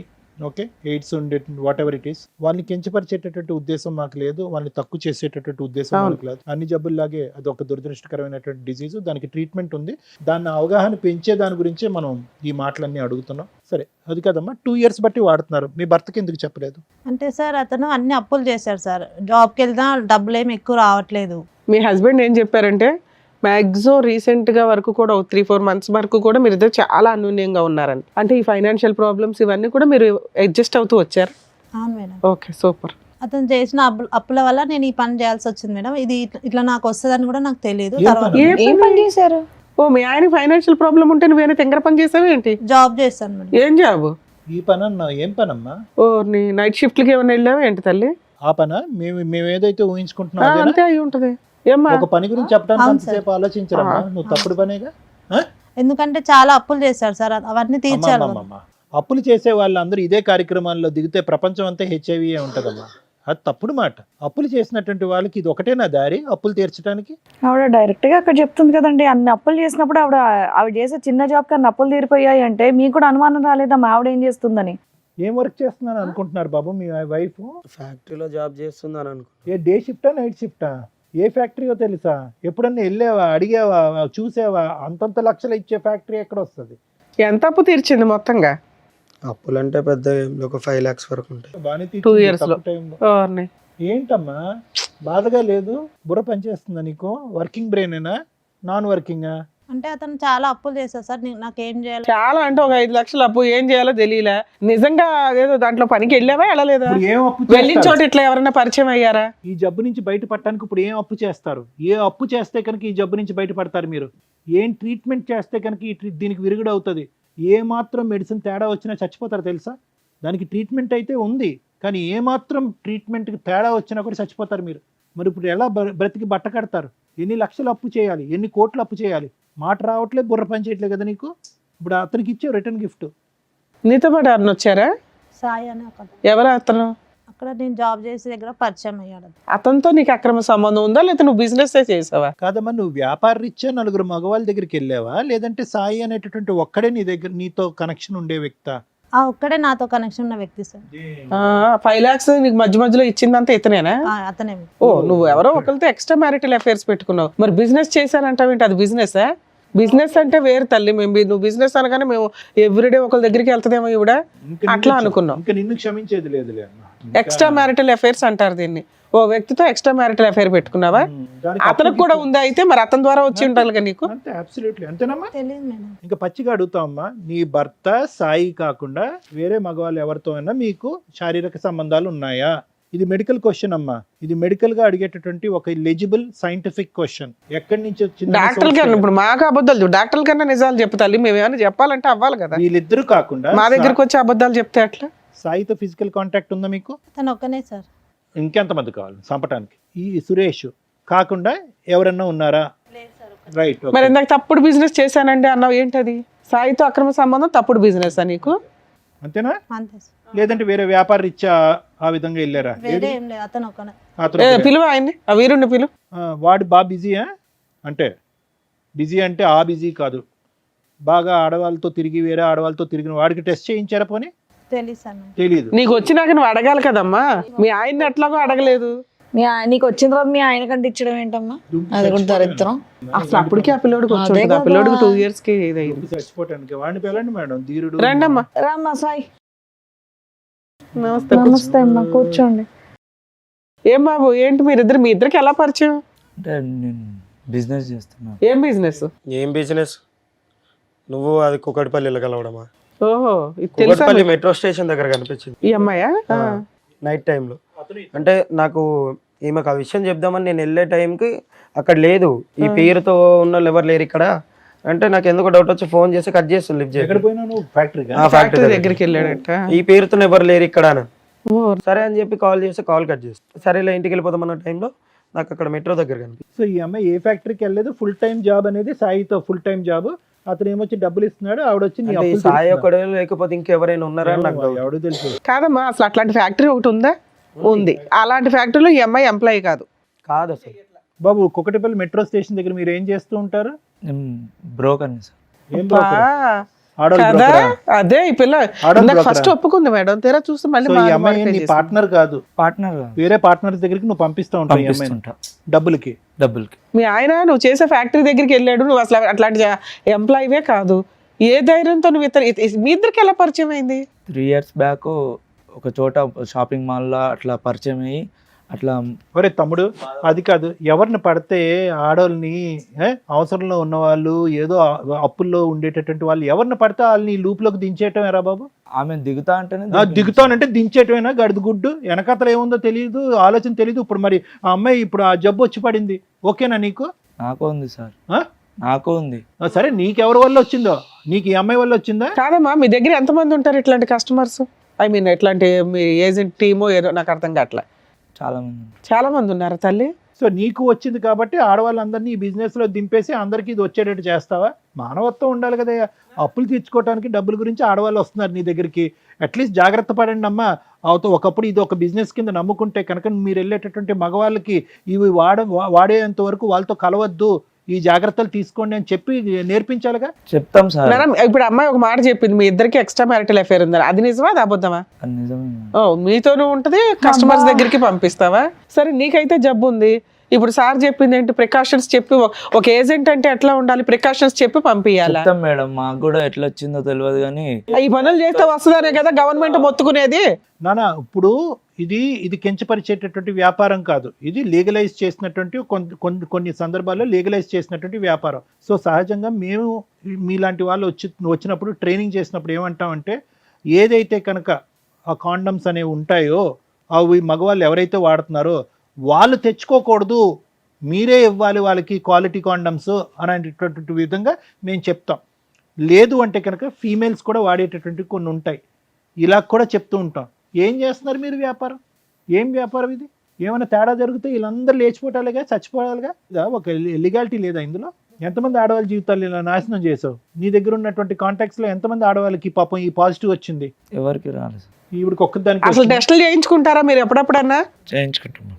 ఓకే ఎయిడ్స్ ఉండే వాట్ ఎవర్ ఇట్ ఈస్ వాళ్ళని కించపరిచేటటువంటి ఉద్దేశం మాకు లేదు, వాళ్ళని తక్కువ చేసేటటువంటి ఉద్దేశం అవును. మాకు లేదు. అన్ని జబ్బుల్లాగే అది ఒక దురదృష్టకరమైనటువంటి డిజీజ్, దానికి ట్రీట్మెంట్ ఉంది. దాన్ని అవగాహన పెంచే దాని గురించే మనం ఈ మాటలన్నీ అడుగుతున్నాం. సరే అది కదమ్మా, 2 years బట్టి వాడుతున్నారు, మీ భర్తకి ఎందుకు చెప్పలేదు? అంటే సార్ అతను అన్ని అప్పులు చేశాడు సార్. జాబ్కి వెళ్తా డబ్బులు ఏమి ఎక్కువ రావట్లేదు. మీ హస్బెండ్ ఏం చెప్పారంటే మ్యాక్సిమం రీసెంట్గా వరకు కూడా 3-4 months వరకు కూడా మీరు ఇద్దరు చాలా అన్యోన్యంగా ఉన్నారని. అంటే ఈ ఫైనాన్షియల్ ప్రాబ్లమ్స్ ఇవన్నీ కూడా మీరు అడ్జస్ట్ అవుతూ వచ్చారు. అవును మేడం. Okay, super. అతను చేసిన అప్పుల వల్ల నేను ఈ పని చేయాల్సి వచ్చింది మేడం. ఇది ఇట్లా నాకు వస్తుందని కూడా నాకు తెలియదు. ఏ తర్వాత పని? ఏం పని చేశారు? ఓ, మీ ఆయన ఫైనాన్షియల్ ప్రాబ్లం ఉంటే నువ్వేనా తెంగర పని చేసావు ఏంటి? జాబ్ చేస్తాను మేడం. ఏం జాబు? ఈ పని అన్నా ఏం పనమ్మా? ఓ, నీ నైట్ షిఫ్ట్లకి ఏమైనా వెళ్ళావా ఏంటి తల్లి? ఆ పన మేము ఏదైతే ఊహించుకుంటున్నాం అదేనా? అంతే అయి ఉంటది. ఏమ్మా? ఒక పని గురించి చెప్పడానికి అవును అంతసేపు ఆలోచించరమ్మా, నువ్వు తప్పుడు పనేగా. ఎందుకంటే చాలా అప్పులు చేశాడు సార్. అవన్నీ తీర్చాలి. అమ్మమ్మమ్మ. అప్పులు చేసే వాళ్ళందరూ ఇదే కార్యక్రమాల్లో దిగితే ప్రపంచం అంతా హెచ్ఐవి ఉంటదమ్మా. అది తప్పుడు మాట. అప్పులు చేసినటువంటి వాళ్ళకి ఇది ఒకటేనా దారి అప్పులు తీర్చడానికి? ఆవిడ డైరెక్ట్ గా అక్కడ చెప్తుంది కదండి, అన్ని అప్పులు చేసినప్పుడు ఆవిడ చేసే చిన్న జాబ్ కన్నా అప్పులు తీరిపోయాయి అంటే మీకు కూడా అనుమానం రాలేదా మా ఆవిడ ఏం చేస్తుందని? ఏం వర్క్ చేస్తున్నాను అనుకుంటున్నారు బాబు మీ వైఫ్? ఫ్యాక్టరీలో జాబ్ చేస్తుందని అనుకో. ఏ డే షిఫ్టా నైట్ షిఫ్టా? ఏ ఫ్యాక్టరీయో తెలుసా? ఎప్పుడన్నా వెళ్ళావా, అడిగావా, చూసావా? అంతంత లక్షలు ఇచ్చే ఫ్యాక్టరీ ఎక్కడ వస్తుంది? ఎంత అప్పు తీర్చింది మొత్తంగా? అప్పులంటే పెద్ద ఏం లేవు, ఒక 5 lakhs వరకు ఉంటాయి. బాగానే 2 తీర్చింది years లో. తక్కువ టైంలో. ఓర్ని. ఏంటమ్మా బాధగా లేదు? బుర్ర పనిచేస్తుందా నీకు? వర్కింగ్ బ్రెయినేనా నాన్ వర్కింగా? అంటే అతను చాలా అప్పులు చేశాడు సార్. నాకేం చేయాలి? చాలా అంటే ఒక 5 లక్షలు అప్పు ఏం చేయాలో తెలియలే. నిజంగా అదేదో దాంట్లో పనికి వెళ్ళావా వెళ్ళలేదా? ఇప్పుడు ఏం అప్పు వెళ్ళిన చేస్తారు? చోట ఇట్లా ఎవరైనా పరిచయం అయ్యారా? ఈ జబ్బు నుంచి బయటపడటానికి ఇప్పుడు ఏం అప్పు చేస్తారు? ఏ అప్పు చేస్తే కనుక ఈ జబ్బు నుంచి బయటపడతారు మీరు? ఏం ట్రీట్మెంట్ చేస్తే కనుక దీనికి విరుగుడు అవుతుంది? ఏ మాత్రం మెడిసిన్ తేడా వచ్చినా చచ్చిపోతారు తెలుసా? దానికి ట్రీట్మెంట్ అయితే ఉంది, కానీ ఏ మాత్రం ట్రీట్మెంట్కి తేడా వచ్చినా కూడా చచ్చిపోతారు మీరు. మరి ఇప్పుడు ఎలా బ్రతికి బట్ట కడతారు? ఎన్ని లక్షలు అప్పు చేయాలి, ఎన్ని కోట్లు అప్పు చేయాలి? మాట రావట్లేదు, బుర్ర పని చేయట్లేదు కదా నీకు. ఇప్పుడు అతనికి ఇచ్చే రిటర్న్ గిఫ్ట్. నీతో పాటు ఎవరిని వచ్చారా? సాయి అని ఒక ఎవరు అతను? అక్కడ నేను జాబ్ చేసే దగ్గర పరిచయం అయ్యాడు. అతనితో నీకు అక్రమ సంబంధం ఉందా లేదా నువ్వు బిజినెస్ చేసావా? కాదమ్మా, నువ్వు వ్యాపార రీత్యా నలుగురు మగవాళ్ళ దగ్గరికి వెళ్ళావా, లేదంటే సాయి అనేటటువంటి ఒక్కడే నీ దగ్గర నీతో కనెక్షన్ ఉండే వ్యక్తా? ఒక్కడే నాతో కనెక్షన్ ఉన్న వ్యక్తి సార్. 5 lakhs నీకు మధ్య మధ్యలో ఇచ్చిందంతా ఇతనేనా? అతనే. ఓ, నువ్వు ఎవరో ఒకరితో ఎక్స్ట్రా మ్యారిటల్ అఫైర్స్ పెట్టుకున్నావు. మరి బిజినెస్ చేశానంటావేంటి? అది బిజినెస్? బిజినెస్ అంటే వేరు తల్లి. నువ్వు బిజినెస్ అనగానే మేము ఎవ్రీడే ఒకరి దగ్గరికి వెళ్తాదేమో ఇవిడ అట్లా అనుకున్నాం. ఇంకా నిన్ను క్షమించేది లేదులే అమ్మా. ఎక్స్ట్రా మ్యారిటల్ అఫైర్స్ అంటారు దీన్ని. ఓ వ్యక్తితో ఎక్స్ట్రా మ్యారిటల్ అఫైర్ పెట్టుకున్నావా? దానికి అతనికి కూడా ఉందా? అయితే మరి అతని ద్వారా వచ్చి ఉండాలి కదా నీకు. అంతే, అబ్సల్యూట్లీ అంతేనమ్మా. తెలియదు మేడం. ఇంకా పచ్చిగా అడుగుతామమ్మా, నీ భర్త సాయి కాకుండా వేరే మగవాళ్ళు ఎవరితో అయినా మీకు శారీరక సంబంధాలు ఉన్నాయా? ఇది మెడికల్ క్వశ్చన్ అమ్మా. ఇది మెడికల్ గా అడిగేటటువంటి ఒక ఎలిజిబుల్ సైంటిఫిక్ క్వశ్చన్. ఎక్కడి నుంచి వచ్చింది? డాక్టర్ కన్నా ఇప్పుడు మాకు అబద్ధాలు డాక్టర్ కన్నా నిజాలు చెప్తాలి. మేము ఏమైనా చెప్పాలంటే అవ్వాలి కదా. వీళ్ళిద్దరు కాకుండా మా దగ్గరకు వచ్చి అబద్ధాలు చెప్తే అట్లా? సాయితో ఫిజికల్ కాంటాక్ట్ ఉందా మీకు? అతను ఒక్కనే సార్. ఇంకెంతమంది కావాలి చంపటానికి? ఈ సురేష్ కాకుండా ఎవరన్నా ఉన్నారా? రైట్. మరి ఇందాక తప్పుడు బిజినెస్ చేశానండి అన్నావు, ఏంటది? సాయితో అక్రమ సంబంధం తప్పుడు బిజినెస్ నీకు? అంతేనా? అంతే సార్. లేదంటే వేరే వ్యాపార రీత్యా ఆ విధంగా వెళ్ళారా? వేరే ఏం లేదు, అతను ఒక్కనే. అతను పిలువ ఆయన్ని, ఆ వీరుణ్ణి పిలు. వాడు బాగా బిజీయా? అంటే బిజీ అంటే ఆ బిజీ కాదు, బాగా ఆడవాళ్ళతో తిరిగి వేరే ఆడవాళ్ళతో తిరిగిన వాడికి టెస్ట్ చేయించారా? పోనీ తెలియదు సార్. తెలీదు. నీకు వచ్చినాక నువ్వు అడగాలి కదమ్మా. మీ ఆయన్ని ఎట్లాగో అడగలేదు. నీకు వచ్చిన తర్వాత మీ ఆయన కంటే ఇచ్చడం ఏంటమ్మా? అది కూడా దరిద్రం. అసలు అప్పటికి ఆ పిల్లోడికి వచ్చి అదే ఉంటుంది. ఆ కదా. పిల్లోడికి 2 years కి ఇదయ్యింది. చచ్చిపోవటానికి వాడిని పిల్లండి మేడం, ధీరుడు. రండమ్మా. రామ్మా సాయి. నమస్తే. నమస్తే అమ్మా, కూర్చోండి. ఏం బాబు, ఏంటి మీ ఇద్దరికి ఎలా పరిచయం? అంటే నేను బిజినెస్ చేస్తున్నాను. ఏం బిజినెస్? ఏం బిజినెస్? నువ్వు అది కుకట్పల్లిలో కలవడమా? ఓహో, ఇది తెలుసా? కుకట్పల్లి మెట్రో స్టేషన్ దగ్గర కనిపించింది ఈ అమ్మాయా? నైట్ టైంలో. అంటే నాకు ఈమెకు ఆ విషయం చెప్దామని నేను వెళ్ళే టైంకి అక్కడ లేదు, ఈ పేరుతో ఉన్న వాళ్ళు ఎవరు లేరు ఇక్కడ అంటే నాకు ఎందుకు డౌట్ వచ్చి ఫోన్ చేసి కట్ చేస్తాను, లిఫ్ట్ ఎక్కడ చేసి పోయినా నువ్వు ఫ్యాక్టరీగా? ఫ్యాక్టరీ దగ్గరికి వెళ్ళాడట. ఈ పేరుతో ఎవరు లేరు ఇక్కడ అని. ఓ, సరే అని చెప్పి కాల్ చేసి కాల్ కట్ చేస్తాను. సరేలే ఇంటికి వెళ్ళిపోతాం అన్న టైంలో నాకు అక్కడ మెట్రో దగ్గర కనిపించింది. సో ఈ అమ్మాయి ఏ ఫ్యాక్టరీకి వెళ్ళలేదు, ఫుల్ టైం జాబ్ అనేది సాయితో ఫుల్ టైం జాబ్. అతను ఏమొచ్చి డబ్బులు ఇస్తున్నాడు, ఆవిడ వచ్చి నీ అంటే ఈ అప్పులు సాయి తీరుస్తున్నాడు. ఒకడే లేకపోతే ఇంకెవరైనా ఉన్నారా అని నాకు ఏమో, doubt. ఎవడు తెలుసు. కాదమ్మా, అసలు అట్లాంటి ఫ్యాక్టరీ ఒకటి ఉందా? ఉంది. అలాంటి ఫ్యాక్టరీలో ఈ అమ్మాయి ఎంప్లాయీ కాదు. కాదు అసలు. బాబు, కుకటిపల్లి మెట్రో స్టేషన్ దగ్గర మీరు ఏం చేస్తూ ఉంటారు? నేను బ్రోకర్ని సార్. ఏం బా, broker? ఆడవాళ్ళ కదా broker ఆ? అదే ఈ పిల్ల ఆడవాళ్ళ నాకు broker ఫస్ట్ ఆ? ఒప్పుకుంది మేడం, తీరా చూస్తే మళ్ళీ సో ఈ మారు అమ్మాయి మారు నీ చేసింది. పార్ట్నర్ కాదు, పార్ట్నర్ వేరే పార్ట్నర్ దగ్గరికి నువ్వు పంపిస్తూ ఉంటావు ఈ అమ్మాయిని పంపిస్తుంటా డబ్బులకి. డబ్బులకి. మీ ఆయన నువ్వు చేసే ఫ్యాక్టరీ దగ్గరికి వెళ్ళాడు, నువ్వు అసలు అట్లాంటి ఎంప్లాయీవే కాదు. ఏ ధైర్యంతో నువ్వు మీ ఇద్దరికి ఎలా పరిచయం అయింది? 3 years బ్యాక్ ఒక చోట షాపింగ్ మాల్లో అట్లా పరిచయం అయ్యి అట్లా ఒరే తమ్ముడు, అది కాదు, ఎవరిని పడితే ఆడవాళ్ళని అవసరంలో ఉన్న వాళ్ళు, ఏదో అప్పుల్లో ఉండేటటువంటి వాళ్ళు ఎవరిని పడితే వాళ్ళని లూప్లోకి దించేయటం ఎరా బాబు? ఆమె దిగుతా అంటేనే దిగుతానంటే దించేయటమేనా? గడిది గుడ్డు, వెనకతల ఏముందో తెలియదు, ఆలోచన తెలియదు. ఇప్పుడు మరి ఆ అమ్మాయి ఇప్పుడు ఆ జబ్బు వచ్చి పడింది, ఓకేనా నీకు? నాకు ఉంది సార్, ఆ? నాకు ఉంది. సరే, నీకెవరి వల్ల వచ్చిందో? నీకు ఈ అమ్మాయి వల్ల వచ్చిందా? కాదమ్మా, మీ దగ్గర ఎంతమంది ఉంటారు ఇట్లాంటి కస్టమర్స్? ఐ మీన్ ఇట్లాంటి మీ ఏజెంట్ టీమో ఏదో నాకు అర్థం కావట్లే. చాలా మంది. చాలా మంది ఉన్నారు తల్లి. సో నీకు వచ్చింది కాబట్టి ఆడవాళ్ళందరినీ ఈ బిజినెస్లో దింపేసి అందరికీ ఇది వచ్చేటట్టు చేస్తావా? మానవత్వం ఉండాలి కదా. అప్పులు తీర్చుకోవడానికి డబ్బుల గురించి ఆడవాళ్ళు వస్తున్నారు నీ దగ్గరికి. అట్లీస్ట్ జాగ్రత్త పడండి అమ్మా. ఒకప్పుడు ఇది ఒక బిజినెస్ కింద నమ్ముకుంటే కనుక మీరు వెళ్ళేటటువంటి మగవాళ్ళకి ఇవి వాడేంత వరకు వాళ్ళతో కలవద్దు, ఈ జాగ్రత్తలు తీసుకోండి అని చెప్పి నేర్పించాలిగా. చెప్తాం సార్. మేడం, ఇప్పుడు అమ్మాయి ఒక మాట చెప్పింది, మీ ఇద్దరికి ఎక్స్ట్రా మ్యారిటల్ అఫేర్ ఉందని. అది నిజమా, అది అబద్ధమా? అది నిజమే మేడం. ఓ, మీతోనూ ఉంటది, కస్టమర్స్ దగ్గరికి పంపిస్తావా? సరే, నీకైతే జబ్బు ఉంది. ఇప్పుడు సార్ చెప్పింది ఏంటి? ప్రికాషన్స్ చెప్పి ఒక ఏజెంట్ అంటే ఎట్లా ఉండాలి, ప్రికాషన్స్ చెప్పి పంపించాలా? చెప్తాం మేడం, మాకు కూడా ఎట్లా వచ్చిందో తెలియదు కానీ ఈ పనులు చేస్తే వస్తుందనే కదా గవర్నమెంట్ మొత్తుకునేది. నానా, ఇప్పుడు ఇది కించపరిచేటటువంటి వ్యాపారం కాదు, ఇది లీగలైజ్ చేసినటువంటి కొన్ని సందర్భాల్లో లీగలైజ్ చేసినటువంటి వ్యాపారం. సో సహజంగా మేము మీలాంటి వాళ్ళు వచ్చినప్పుడు ట్రైనింగ్ చేసినప్పుడు ఏమంటామంటే, ఏదైతే కనుక ఆ కాండమ్స్ అనేవి ఉంటాయో అవి మగవాళ్ళు ఎవరైతే వాడుతున్నారో వాళ్ళు తెచ్చుకోకూడదు, మీరే ఇవ్వాలి వాళ్ళకి క్వాలిటీ కాండమ్స్ అనేటటువంటి విధంగా మేము చెప్తాం. లేదు అంటే కనుక ఫీమేల్స్ కూడా వాడేటటువంటి కొన్ని ఉంటాయి, ఇలా కూడా చెప్తూ ఉంటాం. ఏం చేస్తున్నారు మీరు వ్యాపారం? ఏం వ్యాపారం ఇది? ఏమైనా తేడా జరిగితే వీళ్ళందరూ లేచిపోవటాలుగా, చచ్చిపోవాలిగా. ఒక లీగాలిటీ లేదా ఇందులో? ఎంతమంది ఆడవాళ్ళ జీవితాలు ఇలా నాశనం చేసావు? నీ దగ్గర ఉన్నటువంటి కాంటాక్ట్స్లో ఎంతమంది ఆడవాళ్ళకి పాపం ఈ పాజిటివ్ వచ్చింది? ఎవరికి రాలేదు. ఈవిడికి ఒక్కదానికి అసలు టెస్టులు చేయించుకుంటారా మీరు ఎప్పుడప్పుడన్నా? చేయించుకుంటున్నాం.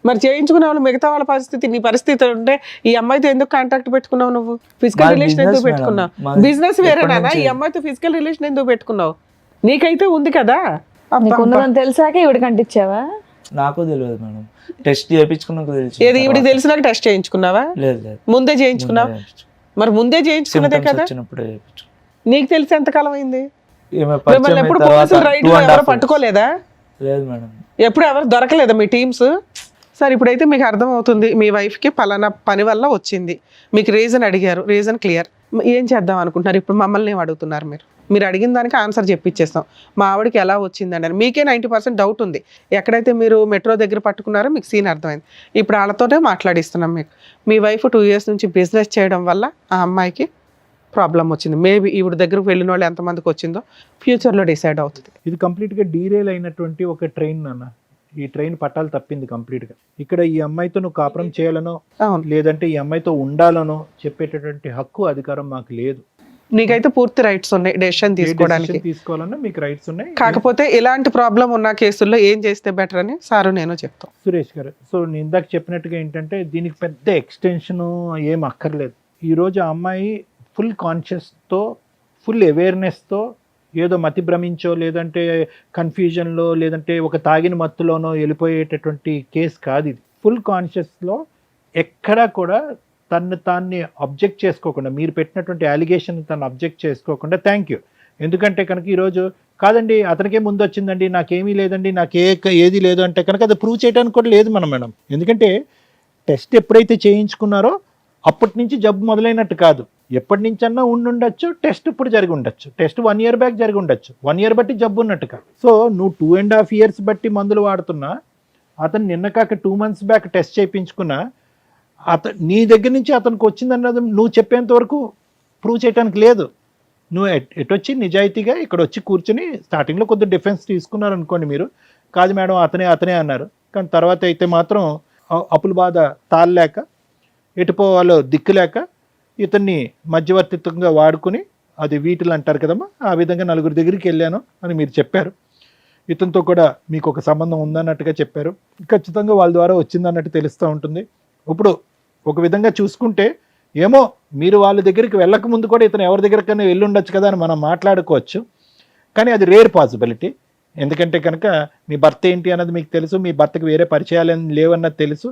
మరి చేయించుకునే వాళ్ళు మిగతా వాళ్ళ పరిస్థితి, నీ పరిస్థితి ఉంటే ఈ అమ్మాయితో ఎందుకు కాంటాక్ట్ పెట్టుకున్నావు? నువ్వు ఫిజికల్ మాది రిలేషన్ ఎందుకు business పెట్టుకున్నావు? మేడం. మాది బిజినెస్ వేరేనా? ఎప్పటి ఈ నుంచి? అమ్మాయితో ఫిజికల్ రిలేషన్ ఎందుకు పెట్టుకున్నావు? నీకైతే ఉంది కదా. అబ్బా, నీకు ఉన్నదని తెలిసాక ఇవిడికి అంటించావా? నాకు తెలియదు మేడం, టెస్ట్ చేయించుకున్నాక తెలిసి. ఏది ఈవిడికి తెలిసినాక టెస్ట్ చేయించుకున్నావా? లేదు లేదు, ముందే చేయించుకున్నావు? మరి ముందే చేయించుకున్నదే Symptoms కదా. వచ్చినప్పుడే చేయించు. నీకు తెలిసి ఎంతకాలం అయింది? ఈమె మిమ్మల్ని పరిచయం ఎప్పుడు అయిన తర్వాత పోలీసులు రైడ్ 2.5 ఎవరు years. పట్టుకోలేదా? లేదు మేడం. ఎప్పుడు ఎవరు దొరకలేదా మీ టీమ్స్? సరే, ఇప్పుడైతే మీకు అర్థం అవుతుంది, మీ వైఫ్కి పలానా పని వల్ల వచ్చింది. మీకు రీజన్ అడిగారు, రీజన్ క్లియర్. ఏం చేద్దాం అనుకుంటున్నారు? ఇప్పుడు మమ్మల్ని ఏం అడుగుతున్నారు? మీరు అడిగిన దానికి ఆన్సర్ చెప్పిచ్చేస్తాం. మా ఆవిడకి ఎలా వచ్చిందండి అని మీకే 90% డౌట్ ఉంది. ఎక్కడైతే మీరు మెట్రో దగ్గర పట్టుకున్నారో మీకు సీన్ అర్థమైంది. ఇప్పుడు వాళ్ళతోనే మాట్లాడిస్తున్నాం. మీ వైఫ్ 2 years నుంచి బిజినెస్ చేయడం వల్ల ఆ అమ్మాయికి ప్రాబ్లం వచ్చింది. మేబీ ఈవిడ దగ్గరకు వెళ్ళిన వాళ్ళు ఎంతమందికి వచ్చిందో ఫ్యూచర్లో డిసైడ్ అవుతుంది. ఇది కంప్లీట్గా డీరేల్ అయినటువంటి ఒక ట్రైన్ నాన్న. ఈ ట్రైన్ పట్టాలు తప్పింది కంప్లీట్గా. ఇక్కడ ఈ అమ్మాయితో నువ్వు కాపురం చేయాలనో అవును, లేదంటే ఈ అమ్మాయితో ఉండాలనో చెప్పేటటువంటి హక్కు, అధికారం మాకు లేదు. నీకైతే పూర్తి రైట్స్ ఉన్నాయి డెసిషన్ తీసుకోవడానికి. Decision తీసుకోవాలన్నా మీకు రైట్స్ ఉన్నాయి. కాకపోతే ఇలాంటి ప్రాబ్లం ఉన్న కేసుల్లో ఏం చేస్తే బెటర్ అని సారు నేను చెప్తాం. సురేష్ గారు, సో నేను ఇందాక చెప్పినట్టుగా ఏంటంటే దీనికి పెద్ద ఎక్స్టెన్షన్ ఏం అక్కర్లేదు. ఈరోజు ఆ అమ్మాయి ఫుల్ కాన్షియస్తో, ఫుల్ అవేర్నెస్తో ఏదో మతి భ్రమించో లేదంటే కన్ఫ్యూజన్లో లేదంటే ఒక తాగిన మత్తులోనో వెళ్ళిపోయేటటువంటి కేసు కాదు ఇది. ఫుల్ కాన్షియస్లో ఎక్కడా కూడా తాన్ని అబ్జెక్ట్ చేసుకోకుండా, మీరు పెట్టినటువంటి అలిగేషన్ తను అబ్జెక్ట్ చేసుకోకుండా థ్యాంక్ యూ. ఎందుకంటే కనుక ఈరోజు కాదండి అతనికే ముందు వచ్చిందండి, నాకేమీ లేదండి, ఏది లేదు అంటే కనుక అది ప్రూవ్ చేయడానికి కూడా లేదు మేడం. ఎందుకంటే టెస్ట్ ఎప్పుడైతే చేయించుకున్నారో అప్పటి నుంచి జబ్బు మొదలైనట్టు కాదు, ఎప్పటి నుంచన్నా ఉండొచ్చు, టెస్ట్ ఇప్పుడు జరిగి ఉండొచ్చు, టెస్ట్ 1 year బ్యాక్ జరిగి ఉండొచ్చు, 1 year బట్టి జబ్బు ఉన్నట్టు కాదు. సో నువ్వు 2.5 years బట్టి మందులు వాడుతున్నా, అతను నిన్న కాక 2 months బ్యాక్ టెస్ట్ చేయించుకున్నా, నీ దగ్గర నుంచి అతనికి వచ్చిందన్నది నువ్వు చెప్పేంత వరకు ప్రూవ్ చేయడానికి లేదు. నువ్వు ఎటొచ్చి నిజాయితీగా ఇక్కడ వచ్చి కూర్చొని స్టార్టింగ్లో కొద్దిగా డిఫెన్స్ తీసుకున్నారు అనుకోండి, మీరు కాదు మేడం అతనే అన్నారు, కానీ తర్వాత అయితే మాత్రం అప్పుల బాధ తాళలేక ఎటుపోవాలో దిక్కులేక ఇతన్ని మధ్యవర్తిత్వంగా వాడుకుని, అది వీటిలు అంటారు కదమ్మా, ఆ విధంగా 4 దగ్గరికి వెళ్ళాను అని మీరు చెప్పారు. ఇతనితో కూడా మీకు ఒక సంబంధం ఉందన్నట్టుగా చెప్పారు. ఖచ్చితంగా వాళ్ళ ద్వారా వచ్చిందన్నట్టు తెలుస్తూ ఉంటుంది. ఇప్పుడు ఒక విధంగా చూసుకుంటే ఏమో మీరు వాళ్ళ దగ్గరికి వెళ్ళక ముందు కూడా ఇతను ఎవరి దగ్గరికైనా వెళ్ళి ఉండొచ్చు కదా అని మనం మాట్లాడుకోవచ్చు, కానీ అది రేర్ పాసిబిలిటీ. ఎందుకంటే కనుక మీ భర్త ఏంటి అన్నది మీకు తెలుసు, మీ భర్తకు వేరే పరిచయాలు లేవన్నది తెలుసు,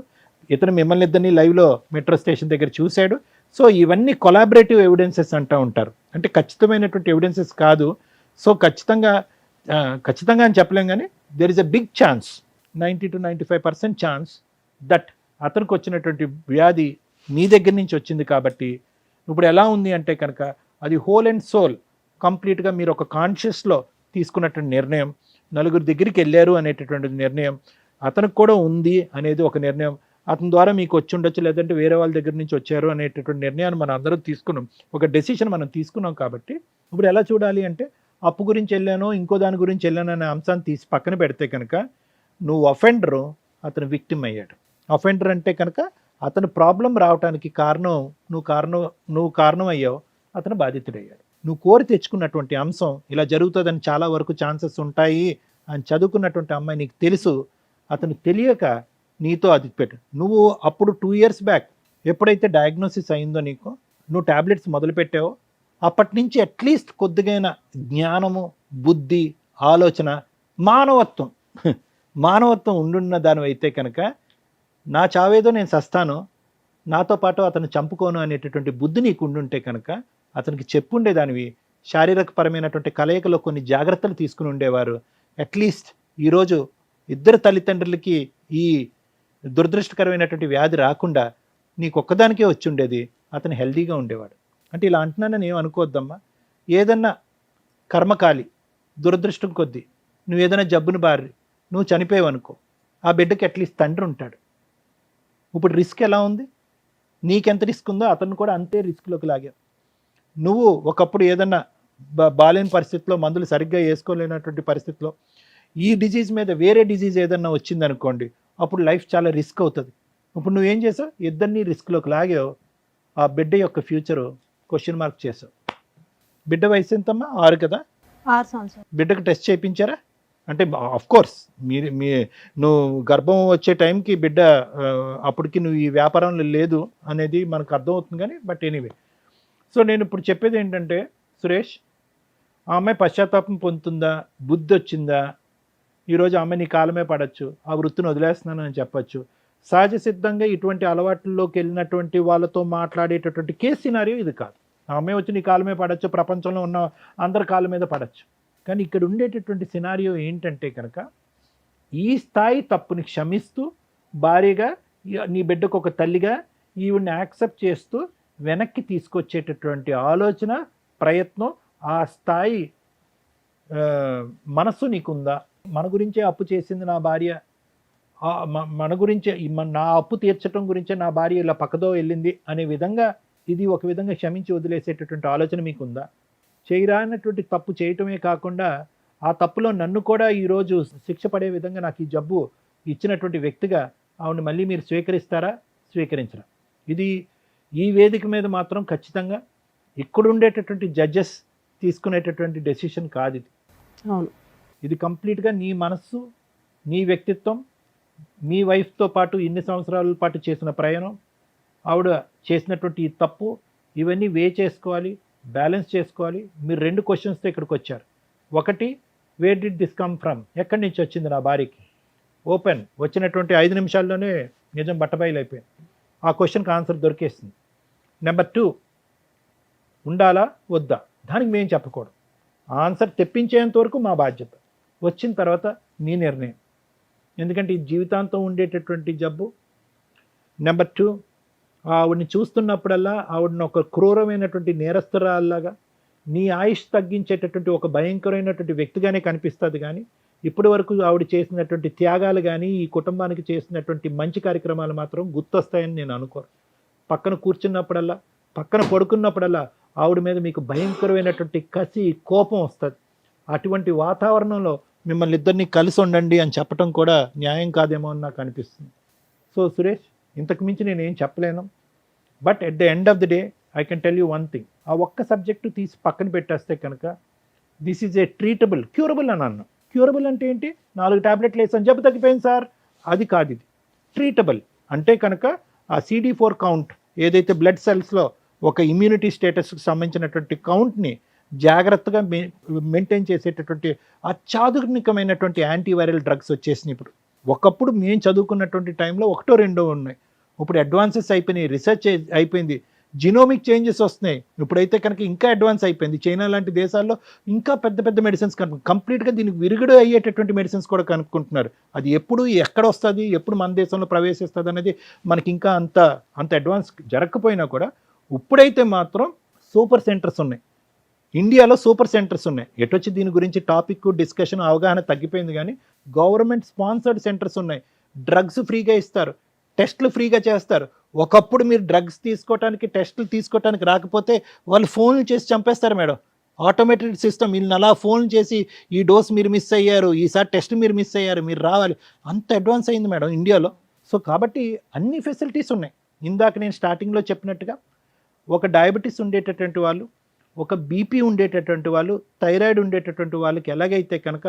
ఇతను మిమ్మల్ని ఇద్దరిని లైవ్లో మెట్రో స్టేషన్ దగ్గర చూశాడు. సో ఇవన్నీ కొలాబరేటివ్ ఎవిడెన్సెస్ అంటూ ఉంటారు, అంటే ఖచ్చితమైనటువంటి ఎవిడెన్సెస్ కాదు. సో ఖచ్చితంగా అని చెప్పలేం, కానీ there is a big chance, 90 to 95% chance that అతనికి వచ్చినటువంటి వ్యాధి మీ దగ్గర నుంచి వచ్చింది. కాబట్టి ఇప్పుడు ఎలా ఉంది అంటే కనుక అది హోల్ అండ్ సోల్ కంప్లీట్గా మీరు ఒక కాన్షియస్లో తీసుకున్నటువంటి నిర్ణయం, 4 దగ్గరికి వెళ్ళారు అనేటటువంటి నిర్ణయం, అతనికి కూడా ఉంది అనేది ఒక నిర్ణయం, అతని ద్వారా మీకు వచ్చి ఉండొచ్చు లేదంటే వేరే వాళ్ళ దగ్గర నుంచి వచ్చారు అనేటటువంటి నిర్ణయాన్ని మనం అందరం తీసుకున్నాం, ఒక డెసిషన్ మనం తీసుకున్నాం. కాబట్టి ఇప్పుడు ఎలా చూడాలి అంటే అప్పు గురించి వెళ్ళానో ఇంకో దాని గురించి వెళ్ళాను అనే అంశాన్ని తీసి పక్కన పెడితే కనుక నువ్వు అఫెండరు, అతను విక్టిమ్ అయ్యాడు. అఫెండర్ అంటే కనుక అతను ప్రాబ్లం రావడానికి నువ్వు కారణం అయ్యావు, అతను బాధితుడయ్యాడు. నువ్వు కోరి తెచ్చుకున్నటువంటి అంశం ఇలా జరుగుతుందని చాలా వరకు ఛాన్సెస్ ఉంటాయి అని చదువుకున్నటువంటి అమ్మాయి నీకు తెలుసు, అతను తెలియక నీతో అది పెట్టు. నువ్వు అప్పుడు 2 years బ్యాక్ ఎప్పుడైతే డయాగ్నోసిస్ అయిందో నీకు, నువ్వు ట్యాబ్లెట్స్ మొదలుపెట్టావో అప్పటి నుంచి అట్లీస్ట్ కొద్దిగైన జ్ఞానము, బుద్ధి, ఆలోచన, మానవత్వం ఉండున్న దానివైతే కనుక నా చావేదో నేను సస్తాను, నాతో పాటు అతను చంపుకోను అనేటటువంటి బుద్ధి నీకు ఉండుంటే కనుక అతనికి చెప్పుండేదానివి, శారీరకపరమైనటువంటి కలయికలో కొన్ని జాగ్రత్తలు తీసుకుని ఉండేవారు. అట్లీస్ట్ ఈరోజు ఇద్దరు తల్లిదండ్రులకి ఈ దురదృష్టకరమైనటువంటి వ్యాధి రాకుండా నీకు ఒక్కదానికే వచ్చి ఉండేది, అతను హెల్దీగా ఉండేవాడు. అంటే ఇలా అంటున్నానని ఏం అనుకోవద్దమ్మా. ఏదన్నా కర్మకాలి దురదృష్టం కొద్దీ నువ్వు ఏదైనా జబ్బును బారి నువ్వు చనిపోయావనుకో, ఆ బిడ్డకి అట్లీస్ట్ తండ్రి ఉంటాడు. ఇప్పుడు రిస్క్ ఎలా ఉంది, నీకెంత రిస్క్ ఉందో అతను కూడా అంతే రిస్క్లోకి లాగావు. నువ్వు ఒకప్పుడు ఏదన్నా బాలేని పరిస్థితిలో, మందులు సరిగ్గా వేసుకోలేనటువంటి పరిస్థితిలో ఈ డిజీజ్ మీద వేరే డిజీజ్ ఏదన్నా వచ్చిందనుకోండి, అప్పుడు లైఫ్ చాలా రిస్క్ అవుతుంది. ఇప్పుడు నువ్వేం చేసావు, ఇద్దరిని రిస్క్లోకి లాగావు, ఆ బిడ్డ యొక్క ఫ్యూచరు క్వశ్చన్ మార్క్ చేసావు. బిడ్డ వయసు ఎంతమ్మా? 6 కదా? 6 సంవత్సరాలు. బిడ్డకు టెస్ట్ చేయించారా? అంటే కోర్స్ నువ్వు గర్భం వచ్చే టైంకి బిడ్డ అప్పటికి నువ్వు ఈ వ్యాపారంలో లేదు అనేది మనకు అర్థమవుతుంది, కానీ బట్ ఎనీవే. సో నేను ఇప్పుడు చెప్పేది ఏంటంటే సురేష్, ఆ అమ్మాయి పశ్చాత్తాపం పొందుతుందా, బుద్ధి వచ్చిందా, ఈరోజు ఆ అమ్మాయి నీ కాలమే పడవచ్చు, ఆ వృత్తిని వదిలేస్తున్నాను అని చెప్పచ్చు. సహజ సిద్ధంగా ఇటువంటి అలవాట్లలోకి వెళ్ళినటువంటి వాళ్ళతో మాట్లాడేటటువంటి కేస్ సినారియో ఇది కాదు. ఆ అమ్మాయి వచ్చి నీ కాలమే పడవచ్చు, ప్రపంచంలో ఉన్న అందరి కాళ్ళ మీద పడవచ్చు. కానీ ఇక్కడ ఉండేటటువంటి సినారియో ఏంటంటే కనుక ఈ స్థాయి తప్పుని క్షమిస్తూ, భార్యగా నీ బిడ్డకు ఒక తల్లిగా ఈవిడ్ని యాక్సెప్ట్ చేస్తూ వెనక్కి తీసుకొచ్చేటటువంటి ఆలోచన, ప్రయత్నం, ఆ స్థాయి మనస్సు నీకుందా? మన గురించే అప్పు చేసింది నా భార్య, మన గురించే నా అప్పు తీర్చడం గురించే నా భార్య ఇలా పక్కదో వెళ్ళింది అనే విధంగా, ఇది ఒక విధంగా క్షమించి వదిలేసేటటువంటి ఆలోచన మీకుందా? చేయరానటువంటి తప్పు చేయటమే కాకుండా ఆ తప్పులో నన్ను కూడా ఈరోజు శిక్ష పడే విధంగా నాకు ఈ జబ్బు ఇచ్చినటువంటి వ్యక్తిగా ఆవిడ మళ్ళీ మీరు స్వీకరిస్తారా, స్వీకరించరా? ఇది ఈ వేదిక మీద మాత్రం ఖచ్చితంగా ఇక్కడ ఉండేటటువంటి జడ్జెస్ తీసుకునేటటువంటి డెసిషన్ కాదు ఇది. అవును, ఇది కంప్లీట్గా నీ మనస్సు, నీ వ్యక్తిత్వం, మీ వైఫ్తో పాటు ఇన్ని సంవత్సరాల పాటు చేసిన ప్రయాణం, ఆవిడ చేసినటువంటి ఈ తప్పు, ఇవన్నీ వే చేసుకోవాలి, బ్యాలెన్స్ చేసుకోవాలి. మీరు 2 క్వశ్చన్స్తో ఇక్కడికి వచ్చారు. ఒకటి, where did this come from, ఎక్కడి నుంచి వచ్చింది నా భార్యకి? ఓపెన్, వచ్చినటువంటి 5 నిమిషాల్లోనే నిజం బట్టబయలైపోయింది. ఆ క్వశ్చన్కి ఆన్సర్ దొరికేస్తుంది. నెంబర్ 2, ఉండాలా వద్దా, దానికి మేము చెప్పకూడదు. ఆన్సర్ తెప్పించేంత వరకు మా బాధ్యత, వచ్చిన తర్వాత నీ నిర్ణయం, ఎందుకంటే ఇది జీవితాంతం ఉండేటటువంటి జబ్బు. నెంబర్ 2, ఆవిడని చూస్తున్నప్పుడల్లా ఆవిడని ఒక క్రూరమైనటువంటి నేరస్తురాల్లాగా, నీ ఆయుష్ తగ్గించేటటువంటి ఒక భయంకరమైనటువంటి వ్యక్తిగానే కనిపిస్తుంది. కానీ ఇప్పటి వరకు ఆవిడ చేసినటువంటి త్యాగాలు కానీ ఈ కుటుంబానికి చేసినటువంటి మంచి కార్యక్రమాలు మాత్రం గుర్తొస్తాయని నేను అనుకోను. పక్కన కూర్చున్నప్పుడల్లా, పక్కన పడుకున్నప్పుడల్లా ఆవిడ మీద మీకు భయంకరమైనటువంటి కసి, కోపం వస్తుంది. అటువంటి వాతావరణంలో మిమ్మల్ని ఇద్దరిని కలిసి ఉండండి అని చెప్పడం కూడా న్యాయం కాదేమో అని నాకు అనిపిస్తుంది. సో సురేష్, ఇంతకు మించి నేనేం చెప్పలేను. But at the end of the day I can tell you one thing, ఆ ఒక్క సబ్జెక్టు తీసి పక్కన పెట్టేస్తే కనుక this is a treatable, curable అని అన్నాను. క్యూరబుల్ అంటే ఏంటి? 4 టాబ్లెట్లు వేసాను జబ్బు తగ్గిపోయింది సార్, అది కాదు. ఇది ట్రీటబుల్ అంటే కనుక ఆ CD4 కౌంట్ ఏదైతే బ్లడ్ సెల్స్లో ఒక ఇమ్యూనిటీ స్టేటస్కి సంబంధించినటువంటి కౌంట్ని జాగ్రత్తగా మెయింటైన్ చేసేటటువంటి అత్యాధునికమైనటువంటి యాంటీవైరల్ డ్రగ్స్ వచ్చేసినాయి ఇప్పుడు. ఒకప్పుడు మేము చదువుకున్నటువంటి టైంలో 1, 2 ఉన్నాయి. ఇప్పుడు అడ్వాన్సెస్ అయిపోయినాయి, రీసెర్చ్ అయిపోయింది, జినోమిక్ చేంజెస్ వస్తున్నాయి. ఇప్పుడైతే కనుక ఇంకా అడ్వాన్స్ అయిపోయింది. చైనా లాంటి దేశాల్లో ఇంకా పెద్ద పెద్ద మెడిసిన్స్ కంప్లీట్గా దీనికి విరుగుడు అయ్యేటటువంటి మెడిసిన్స్ కూడా కనుక్కుంటున్నారు. అది ఎప్పుడు ఎక్కడ వస్తుంది, ఎప్పుడు మన దేశంలో ప్రవేశిస్తుంది అనేది మనకి ఇంకా అంత అడ్వాన్స్ జరగకపోయినా కూడా ఇప్పుడైతే మాత్రం సూపర్ సెంటర్స్ ఉన్నాయి. ఇండియాలో సూపర్ సెంటర్స్ ఉన్నాయి. ఎటొచ్చి దీని గురించి టాపిక్ డిస్కషన్ అవగాహన తగ్గిపోయింది. కానీ గవర్నమెంట్ స్పాన్సర్డ్ సెంటర్స్ ఉన్నాయి. డ్రగ్స్ ఫ్రీగా ఇస్తారు, టెస్టులు ఫ్రీగా చేస్తారు. ఒకప్పుడు మీరు డ్రగ్స్ తీసుకోవడానికి, టెస్టులు తీసుకోవడానికి రాకపోతే వాళ్ళు ఫోన్లు చేసి చంపేస్తారు మేడం. ఆటోమేటెడ్ సిస్టమ్, వీళ్ళని అలా ఫోన్ చేసి ఈ డోస్ మీరు మిస్ అయ్యారు, ఈసారి టెస్ట్ మీరు మిస్ అయ్యారు, మీరు రావాలి, అంత అడ్వాన్స్ అయింది మేడం ఇండియాలో. సో కాబట్టి అన్ని ఫెసిలిటీస్ ఉన్నాయి. ఇందాక నేను స్టార్టింగ్లో చెప్పినట్టుగా ఒక డయాబెటీస్ ఉండేటటువంటి వాళ్ళు, ఒక బీపీ ఉండేటటువంటి వాళ్ళు, థైరాయిడ్ ఉండేటటువంటి వాళ్ళకి ఎలాగైతే కనుక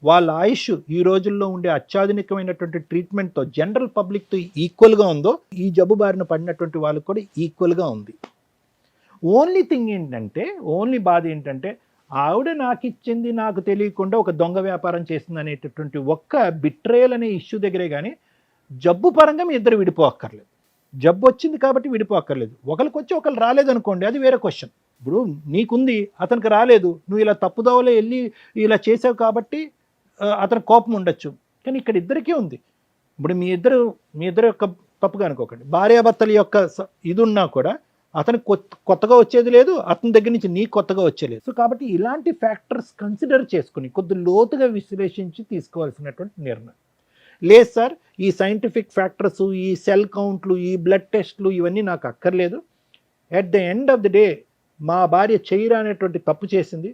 వాళ్ళ ఆయుష్ ఈ రోజుల్లో ఉండే అత్యాధునికమైనటువంటి ట్రీట్మెంట్తో జనరల్ పబ్లిక్తో ఈక్వల్గా ఉందో, ఈ జబ్బు బారిన పడినటువంటి వాళ్ళకి కూడా ఈక్వల్గా ఉంది. ఓన్లీ థింగ్ ఏంటంటే, ఓన్లీ బాధ ఏంటంటే, ఆవిడ నాకు ఇచ్చింది నాకు తెలియకుండా ఒక దొంగ వ్యాపారం చేస్తుంది అనేటటువంటి ఒక్క బిట్రేయల్ అనే ఇష్యూ దగ్గరే. కానీ జబ్బు పరంగా మీ ఇద్దరు విడిపోక్కర్లేదు. జబ్బు వచ్చింది కాబట్టి విడిపోక్కర్లేదు. ఒకరికి వచ్చి ఒకరు రాలేదనుకోండి, అది వేరే క్వశ్చన్. ఇప్పుడు నీకుంది, అతనికి రాలేదు, నువ్వు ఇలా తప్పుదోవలో వెళ్ళి ఇలా చేసావు కాబట్టి అతనికి కోపం ఉండొచ్చు. కానీ ఇక్కడ ఇద్దరికీ ఉంది. ఇప్పుడు మీ ఇద్దరు యొక్క తప్పుగా అనుకోకండి. భార్యాభర్తల యొక్క ఇది ఉన్నా కూడా అతనికి కొత్తగా వచ్చేది లేదు, అతని దగ్గర నుంచి నీకు కొత్తగా వచ్చేలేదు. సో కాబట్టి ఇలాంటి ఫ్యాక్టర్స్ కన్సిడర్ చేసుకుని కొద్ది లోతుగా విశ్లేషించి తీసుకోవాల్సినటువంటి నిర్ణయం. లేదు సార్, ఈ సైంటిఫిక్ ఫ్యాక్టర్స్, ఈ సెల్ కౌంట్లు, ఈ బ్లడ్ టెస్ట్లు ఇవన్నీ నాకు అక్కర్లేదు. At the end of the day మా భార్య చేయరా అనేటువంటి తప్పు చేసింది.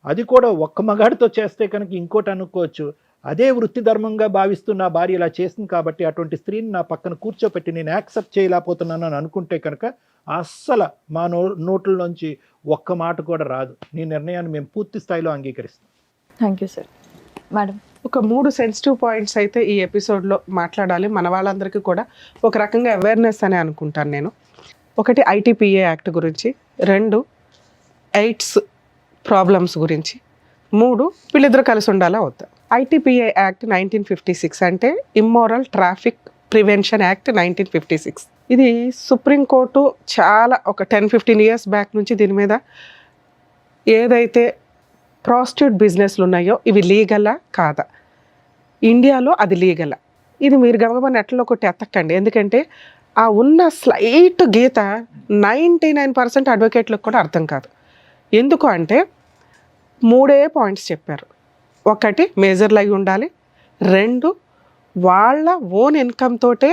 అది కూడా ఒక్క మగాడితో చేస్తే కనుక ఇంకోటి అనుకోవచ్చు, అదే వృత్తి ధర్మంగా భావిస్తూ నా భార్య ఇలా చేసింది కాబట్టి అటువంటి స్త్రీని నా పక్కన కూర్చోపెట్టి నేను యాక్సెప్ట్ చేయలేకపోతున్నాను అని అనుకుంటే కనుక అస్సలు మా నోట్లలోంచి ఒక్క మాట కూడా రాదు. నీ నిర్ణయాన్ని మేము పూర్తి స్థాయిలో అంగీకరిస్తాం. Thank you sir. మేడం, ఒక 3 సెన్సిటివ్ పాయింట్స్ అయితే ఈ ఎపిసోడ్లో మాట్లాడాలి. మన వాళ్ళందరికీ కూడా ఒక రకంగా అవేర్నెస్ అని అనుకుంటాను నేను. ఒకటి ITPA యాక్ట్ గురించి, 2 ఎయిడ్స్ ప్రాబ్లమ్స్ గురించి, 3 వీళ్ళిద్దరు కలిసి ఉండాలా వద్దా. ITPA యాక్ట్ 1956 అంటే ఇమ్మోరల్ ట్రాఫిక్ ప్రివెన్షన్ యాక్ట్ 1956. ఇది సుప్రీంకోర్టు చాలా ఒక 10-15 ఇయర్స్ బ్యాక్ నుంచి దీని మీద ఏదైతే ప్రాస్టిట్యూట్ బిజినెస్లు ఉన్నాయో ఇవి లీగలా కాదా, ఇండియాలో అది లీగలా, ఇది మీరు గమగమ నెట్లో ఒకటి ఎత్తకండి. ఎందుకంటే ఆ ఉన్న స్లైట్ గీత 99% అడ్వకేట్లకు కూడా అర్థం కాదు. ఎందుకు అంటే 3 పాయింట్స్ చెప్పారు. ఒకటి మేజర్లు అయి ఉండాలి, 2 వాళ్ళ ఓన్ ఇన్కమ్ తోటే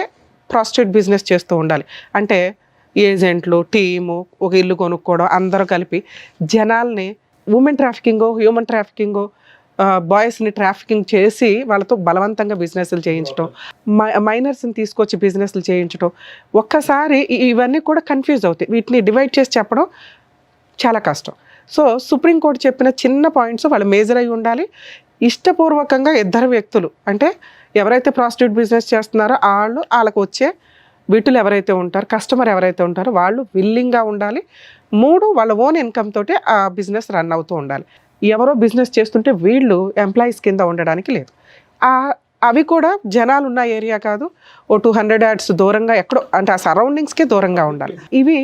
ప్రాస్టిట్యూట్ బిజినెస్ చేస్తూ ఉండాలి. అంటే ఏజెంట్లు, టీము, ఒక ఇల్లు కొనుక్కోవడం, అందరూ కలిపి జనాల్ని ఉమెన్ ట్రాఫికింగో, హ్యూమన్ ట్రాఫికింగో, బాయ్స్ని ట్రాఫికింగ్ చేసి వాళ్ళతో బలవంతంగా బిజినెస్లు చేయించడం, మైనర్స్ని తీసుకొచ్చి బిజినెస్లు చేయించడం. ఒక్కసారి ఇవన్నీ కూడా కన్ఫ్యూజ్ అవుతాయి. వీటిని డివైడ్ చేసి చెప్పడం చాలా కష్టం. సో సుప్రీంకోర్టు చెప్పిన చిన్న పాయింట్స్ వాళ్ళు మేజర్ అయి ఉండాలి. ఇష్టపూర్వకంగా ఇద్దరు వ్యక్తులు, అంటే ఎవరైతే ప్రాస్టిట్యూట్ బిజినెస్ చేస్తున్నారో వాళ్ళకు వచ్చే వీటిలో ఎవరైతే ఉంటారో, కస్టమర్ ఎవరైతే ఉంటారో వాళ్ళు విల్లింగ్గా ఉండాలి. 3 వాళ్ళ ఓన్ ఇన్కమ్ తోటి ఆ బిజినెస్ రన్ అవుతూ ఉండాలి. ఎవరో బిజినెస్ చేస్తుంటే వీళ్ళు ఎంప్లాయీస్ కింద ఉండడానికి లేదు. అవి కూడా జనాలు ఉన్న ఏరియా కాదు, ఓ 200 yards దూరంగా ఎక్కడో, అంటే ఆ సరౌండింగ్స్కే దూరంగా ఉండాలి. ఇవి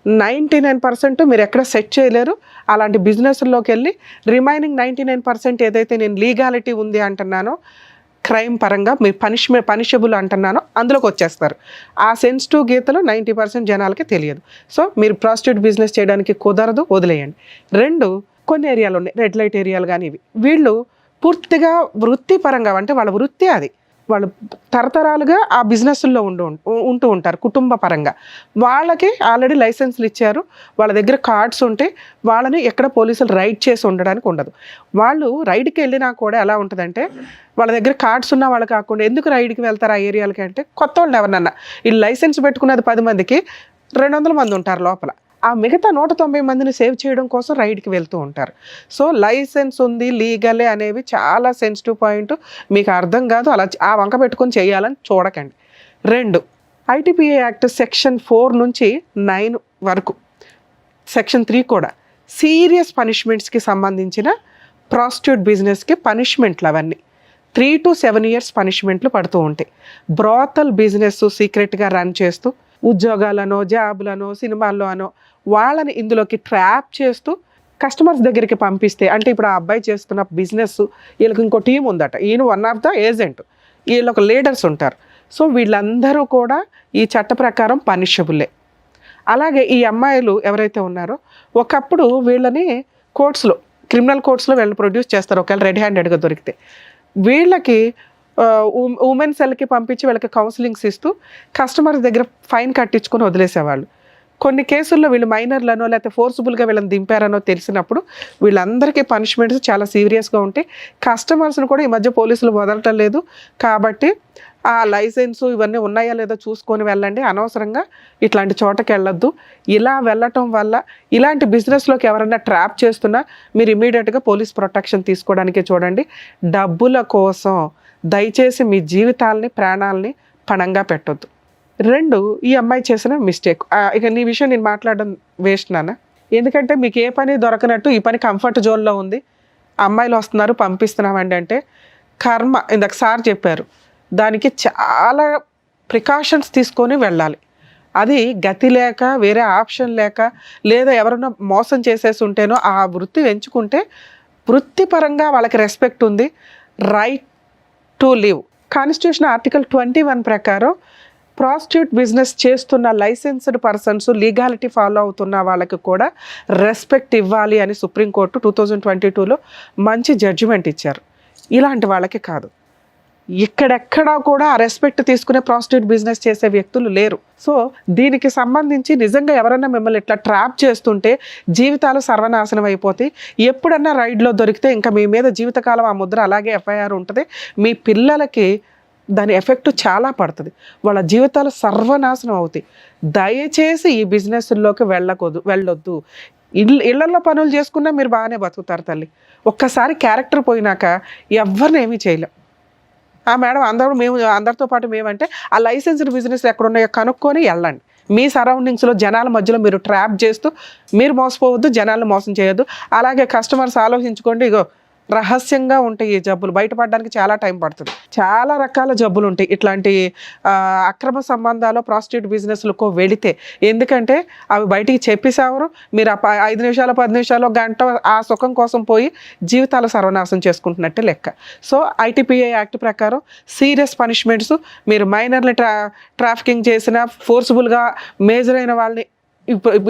99% మీరు ఎక్కడ సెట్ చేయలేరు. అలాంటి బిజినెస్లోకి వెళ్ళి రిమైనింగ్ 99% ఏదైతే నేను లీగాలిటీ ఉంది అంటున్నానో, క్రైమ్ పరంగా మీరు పనిషబుల్ అంటున్నానో అందులోకి వచ్చేస్తారు. ఆ సెన్సిటివ్ గీతలు 90% జనాలకి తెలియదు. సో మీరు ప్రాస్టిట్యూట్ బిజినెస్ చేయడానికి కుదరదు, వదిలేయండి. 2, కొన్ని ఏరియాలు ఉన్నాయి, రెడ్ లైట్ ఏరియాలు కానీ ఇవి, వీళ్ళు పూర్తిగా వృత్తిపరంగా, అంటే వాళ్ళ వృత్తి అది, వాళ్ళు తరతరాలుగా ఆ బిజినెస్లో ఉంటూ ఉంటారు కుటుంబ పరంగా. వాళ్ళకి ఆల్రెడీ లైసెన్స్లు ఇచ్చారు, వాళ్ళ దగ్గర కార్డ్స్ ఉంటే వాళ్ళని ఎక్కడ పోలీసులు రైడ్ చేసి ఉండడానికి ఉండదు. వాళ్ళు రైడ్కి వెళ్ళినా కూడా ఎలా ఉంటుందంటే, వాళ్ళ దగ్గర కార్డ్స్ ఉన్న వాళ్ళు కాకుండా ఎందుకు రైడ్కి వెళ్తారు ఆ ఏరియాలకి అంటే, కొత్త వాళ్ళు ఎవరన్నా, ఈ లైసెన్స్ పెట్టుకున్నది 10 మందికి 200 మంది ఉంటారు లోపల, ఆ మిగతా 190 మందిని సేవ్ చేయడం కోసం రైడ్కి వెళ్తూ ఉంటారు. సో లైసెన్స్ ఉంది, లీగలే అనేవి చాలా సెన్సిటివ్ పాయింట్, మీకు అర్థం కాదు, అలా ఆ వంక పెట్టుకొని చేయాలని చూడకండి. 2, ITPA యాక్ట్ సెక్షన్ 4 నుంచి 9 వరకు, సెక్షన్ 3 కూడా సీరియస్ పనిష్మెంట్స్కి సంబంధించిన ప్రాస్టిట్యూట్ బిజినెస్కి పనిష్మెంట్లు అవన్నీ 3 to 7 years పనిష్మెంట్లు పడుతూ ఉంటాయి. బ్రాతల్ బిజినెస్ సీక్రెట్గా రన్ చేస్తూ ఉద్యోగాలనో జాబులనో సినిమాల్లో అనో వాళ్ళని ఇందులోకి ట్రాప్ చేస్తూ కస్టమర్స్ దగ్గరికి పంపిస్తే, అంటే ఇప్పుడు ఆ అబ్బాయి చేస్తున్న బిజినెస్, వీళ్ళకి ఇంకో టీం ఉందట, ఈయన వన్ ఆఫ్ ద ఏజెంట్, వీళ్ళు ఒక లీడర్స్ ఉంటారు. సో వీళ్ళందరూ కూడా ఈ చట్ట ప్రకారం పనిషబుల్లే. అలాగే ఈ అమ్మాయిలు ఎవరైతే ఉన్నారో, ఒకప్పుడు వీళ్ళని కోర్ట్స్లో, క్రిమినల్ కోర్ట్స్లో వీళ్ళు ప్రొడ్యూస్ చేస్తారు ఒకవేళ రెడ్ హ్యాండెడ్గా దొరికితే. వీళ్ళకి ఉమెన్ సెల్కి పంపించి వీళ్ళకి కౌన్సిలింగ్స్ ఇస్తూ కస్టమర్స్ దగ్గర ఫైన్ కట్టించుకొని వదిలేసేవాళ్ళు. కొన్ని కేసుల్లో వీళ్ళు మైనర్లనో లేకపోతే ఫోర్సిబుల్గా వీళ్ళని దింపారనో తెలిసినప్పుడు వీళ్ళందరికీ పనిష్మెంట్స్ చాలా సీరియస్గా ఉంటాయి. కస్టమర్స్ని కూడా ఈ మధ్య పోలీసులు వదలటం లేదు కాబట్టి ఆ లైసెన్సు ఇవన్నీ ఉన్నాయా లేదో చూసుకొని వెళ్ళండి, అనవసరంగా ఇట్లాంటి చోటకి వెళ్ళొద్దు. ఇలా వెళ్ళటం వల్ల ఇలాంటి బిజినెస్లోకి ఎవరైనా ట్రాప్ చేస్తున్నా మీరు ఇమీడియట్గా పోలీస్ ప్రొటెక్షన్ తీసుకోవడానికే చూడండి. డబ్బుల కోసం దయచేసి మీ జీవితాలని ప్రాణాలని పణంగా పెట్టొద్దు. 2, ఈ అమ్మాయి చేసిన మిస్టేక్, ఇక నీ విషయం నేను మాట్లాడడం వేస్ట్ నాన్న, ఎందుకంటే మీకు ఏ పని దొరకనట్టు ఈ పని కంఫర్ట్ జోన్లో ఉంది, అమ్మాయిలు వస్తున్నారు పంపిస్తున్నామండి అంటే కర్మ, ఇందాక సార్ చెప్పారు, దానికి చాలా ప్రికాషన్స్ తీసుకొని వెళ్ళాలి. అది గతి లేక, వేరే ఆప్షన్ లేక, లేదా ఎవరైనా మోసం చేసేసి ఉంటేనో ఆ వృత్తి ఎంచుకుంటే వృత్తిపరంగా వాళ్ళకి రెస్పెక్ట్ ఉంది, right to live. Constitution article 21 ప్రకారం ప్రాస్టిట్యూట్ బిజినెస్ చేస్తున్న లైసెన్స్డ్ పర్సన్స్, లీగాలిటీ ఫాలో అవుతున్న వాళ్ళకి కూడా రెస్పెక్ట్ ఇవ్వాలి అని సుప్రీంకోర్టు 2022లో మంచి జడ్జిమెంట్ ఇచ్చారు. ఇలాంటి వాళ్ళకి కాదు, ఇక్కడెక్కడా కూడా ఆ రెస్పెక్ట్ తీసుకునే ప్రాస్టిట్యూట్ బిజినెస్ చేసే వ్యక్తులు లేరు. సో దీనికి సంబంధించి నిజంగా ఎవరైనా మిమ్మల్ని ఇట్లా ట్రాప్ చేస్తుంటే జీవితాలు సర్వనాశనం అయిపోతాయి. ఎప్పుడన్నా రైడ్లో దొరికితే ఇంకా మీ మీద జీవితకాలం ఆ ముద్ర అలాగే FIR ఉంటుంది. మీ పిల్లలకి దాని ఎఫెక్ట్ చాలా పడుతుంది, వాళ్ళ జీవితాలు సర్వనాశనం అవుతాయి. దయచేసి ఈ బిజినెస్లోకి వెళ్ళొద్దు. ఇళ్లలో పనులు చేసుకున్నా మీరు బాగానే బతుకుతారు తల్లి, ఒక్కసారి క్యారెక్టర్ పోయినాక ఎవరిని ఏమీ చేయలేం. మేడం అందరితో పాటు మేమంటే ఆ లైసెన్స్డ్ బిజినెస్ ఎక్కడున్నాయో కనుక్కొని వెళ్ళండి. మీ సరౌండింగ్స్లో జనాల మధ్యలో మీరు ట్రాప్ చేస్తూ మీరు మోసపోవద్దు, జనాలను మోసం చేయొద్దు. అలాగే కస్టమర్స్ ఆలోచించుకోండి, ఇగో రహస్యంగా ఉంటాయి ఈ జబ్బులు, బయటపడడానికి చాలా టైం పడుతుంది. చాలా రకాల జబ్బులు ఉంటాయి ఇట్లాంటి అక్రమ సంబంధాలు ప్రాస్టిట్యూట్ బిజినెస్లకు వెళితే, ఎందుకంటే అవి బయటికి చెప్పేసేవారు, మీరు 5 నిమిషాలు 10 నిమిషాలు గంట ఆ సుఖం కోసం పోయి జీవితాలు సర్వనాశనం చేసుకుంటున్నట్టే లెక్క. సో ITPA యాక్ట్ ప్రకారం సీరియస్ పనిష్మెంట్స్, మీరు మైనర్ని ట్రాఫికింగ్ చేసిన, ఫోర్సిబుల్గా మేజర్ అయిన వాళ్ళని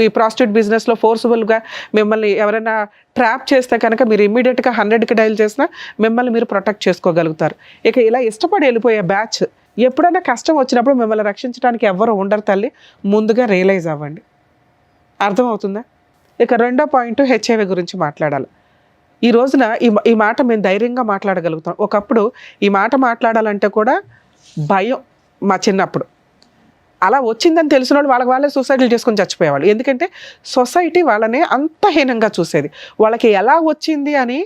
ఈ ప్రాస్టిట్యూట్ బిజినెస్లో ఫోర్సిబుల్గా మిమ్మల్ని ఎవరైనా ట్రాప్ చేస్తే కనుక మీరు ఇమ్మీడియట్గా 100కి డైల్ చేసినా మిమ్మల్ని మీరు ప్రొటెక్ట్ చేసుకోగలుగుతారు. ఇక ఇలా ఇష్టపడి వెళ్ళిపోయే బ్యాచ్, ఎప్పుడైనా కష్టం వచ్చినప్పుడు మిమ్మల్ని రక్షించడానికి ఎవరు ఉండరు తల్లి, ముందుగా రియలైజ్ అవ్వండి. అర్థమవుతుందా? ఇక 2వ పాయింట్ HIV గురించి మాట్లాడాలి. ఈ రోజున ఈ మాట మేము ధైర్యంగా మాట్లాడగలుగుతాం. ఒకప్పుడు ఈ మాట మాట్లాడాలంటే కూడా భయం. మా చిన్నప్పుడు అలా వచ్చిందని తెలిసిన వాళ్ళు వాళ్ళే సూసైడ్లు చేసుకొని చచ్చిపోయేవాళ్ళు. ఎందుకంటే సొసైటీ వాళ్ళని అంత హీనంగా చూసేది. వాళ్ళకి ఎలా వచ్చింది అని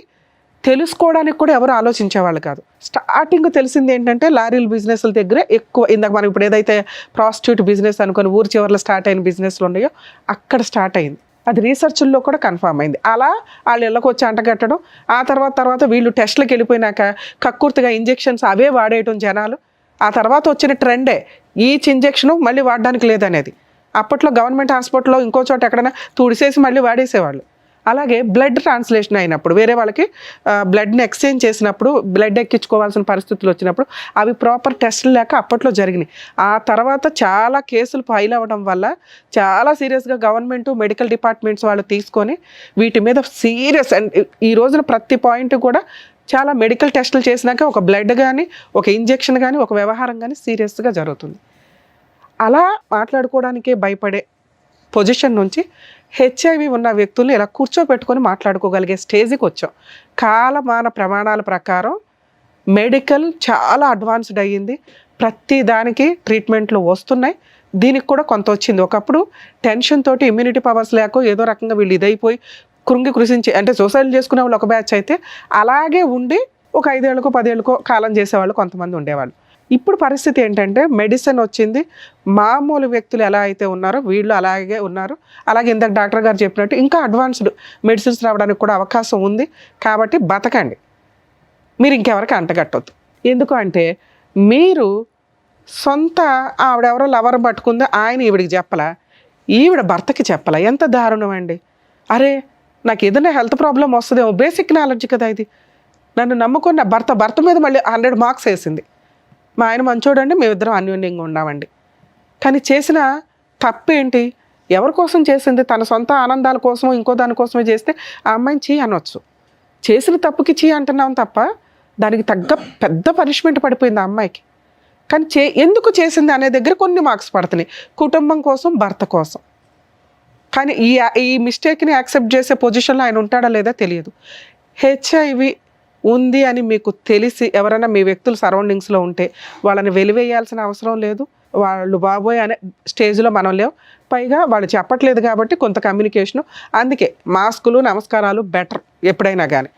తెలుసుకోవడానికి కూడా ఎవరు ఆలోచించేవాళ్ళు కాదు. స్టార్టింగ్ తెలిసింది ఏంటంటే లారీల బిజినెస్ల దగ్గరే ఎక్కువ. ఇందాక మనం ఇప్పుడు ఏదైతే ప్రాస్టిట్యూట్ బిజినెస్ అనుకొని ఊరి చివరిలో స్టార్ట్ అయిన బిజినెస్లు ఉన్నాయో అక్కడ స్టార్ట్ అయింది. అది రీసెర్చ్ల్లో కూడా కన్ఫర్మ్ అయింది. అలా వాళ్ళు ఇళ్ళకి వచ్చి అంటగట్టడం, ఆ తర్వాత వీళ్ళు టెస్ట్లకు వెళ్ళిపోయినాక కక్కుర్తిగా ఇంజెక్షన్స్ అవే వాడేయటం జనాలు. ఆ తర్వాత వచ్చిన ట్రెండే ఈచ్ ఇంజెక్షను మళ్ళీ వాడడానికి లేదనేది. అప్పట్లో గవర్నమెంట్ హాస్పిటల్లో ఇంకో చోట ఎక్కడైనా తుడిసేసి మళ్ళీ వాడేసేవాళ్ళు. అలాగే బ్లడ్ ట్రాన్స్లేషన్ అయినప్పుడు వేరే వాళ్ళకి బ్లడ్ని ఎక్స్చేంజ్ చేసినప్పుడు బ్లడ్ ఎక్కించుకోవాల్సిన పరిస్థితులు వచ్చినప్పుడు అవి ప్రాపర్ టెస్టులు లేక అప్పట్లో జరిగినాయి. ఆ తర్వాత చాలా కేసులు ఫైల్ అవ్వడం వల్ల చాలా సీరియస్గా గవర్నమెంట్ మెడికల్ డిపార్ట్మెంట్స్ వాళ్ళు తీసుకొని వీటి మీద సీరియస్ అండ్ ఈ రోజున ప్రతి పాయింట్ కూడా చాలా మెడికల్ టెస్టులు చేసినాక ఒక బ్లడ్ కానీ ఒక ఇంజెక్షన్ కానీ ఒక వ్యవహారం కానీ సీరియస్గా జరుగుతుంది. అలా మాట్లాడుకోవడానికే భయపడే పొజిషన్ నుంచి హెచ్ఐవి ఉన్న వ్యక్తుల్ని ఇలా కూర్చోబెట్టుకొని మాట్లాడుకోగలిగే స్టేజ్కి వచ్చాం. కాలమాన ప్రమాణాల ప్రకారం మెడికల్ చాలా అడ్వాన్స్డ్ అయ్యింది. ప్రతి దానికి ట్రీట్మెంట్లు వస్తున్నాయి. దీనికి కూడా కొంత వచ్చింది. ఒకప్పుడు టెన్షన్ తోటి ఇమ్యూనిటీ పవర్స్ లేక ఏదో రకంగా వీళ్ళు ఇదైపోయి కృషించి అంటే సూసైడ్ చేసుకునే వాళ్ళు ఒక బ్యాచ్ అయితే అలాగే ఉండి ఒక 5 ఏళ్ళకో 10 ఏళ్ళకో కాలం చేసేవాళ్ళు కొంతమంది ఉండేవాళ్ళు. ఇప్పుడు పరిస్థితి ఏంటంటే మెడిసిన్ వచ్చింది. మామూలు వ్యక్తులు ఎలా అయితే ఉన్నారో వీళ్ళు అలాగే ఉన్నారు. అలాగే ఇందాక డాక్టర్ గారు చెప్పినట్టు ఇంకా అడ్వాన్స్డ్ మెడిసిన్స్ రావడానికి కూడా అవకాశం ఉంది. కాబట్టి బతకండి, మీరు ఇంకెవరికి అంటగట్టొద్దు. ఎందుకు అంటే మీరు సొంత ఆవిడెవరో లవర్ పట్టుకుందో ఆయన ఈవిడికి చెప్పలా, ఈవిడ భర్తకి చెప్పలా. ఎంత దారుణం అండి. అరే నాకు ఏదైనా హెల్త్ ప్రాబ్లం వస్తుందేమో, బేసిక్ నాలెడ్జ్ కదా ఇది. నన్ను నమ్ముకున్న భర్త మీద మళ్ళీ 100 మార్క్స్ వేసింది. మా ఆయన మంచోడండి, మేమిద్దరం అన్యోన్యంగా ఉన్నామండి. కానీ చేసిన తప్పేంటి? ఎవరి కోసం చేసింది? తన సొంత ఆనందాల కోసం ఇంకో దానికోసమే చేస్తే ఆ అమ్మాయిని చీ అనొచ్చు. చేసిన తప్పుకి చీ అంటున్నాం తప్ప దానికి తగ్గ పెద్ద పనిష్మెంట్ పడిపోయింది ఆ అమ్మాయికి. కానీ ఎందుకు చేసింది అనే దగ్గర కొన్ని మార్క్స్ పడుతున్నాయి, కుటుంబం కోసం, భర్త కోసం. కానీ ఈ మిస్టేక్ని యాక్సెప్ట్ చేసే పొజిషన్లో ఆయన ఉంటాడా లేదా తెలియదు. హెచ్ఐవి ఉంది అని మీకు తెలిసి ఎవరైనా మీ వ్యక్తులు సరౌండింగ్స్లో ఉంటే వాళ్ళని వెలివేయాల్సిన అవసరం లేదు. వాళ్ళు బాబోయ్ అనే స్టేజ్లో మనం లేవు. పైగా వాళ్ళు చెప్పట్లేదు కాబట్టి కొంత కమ్యూనికేషను. అందుకే మాస్కులు, నమస్కారాలు బెటర్ ఎప్పుడైనా కానీ.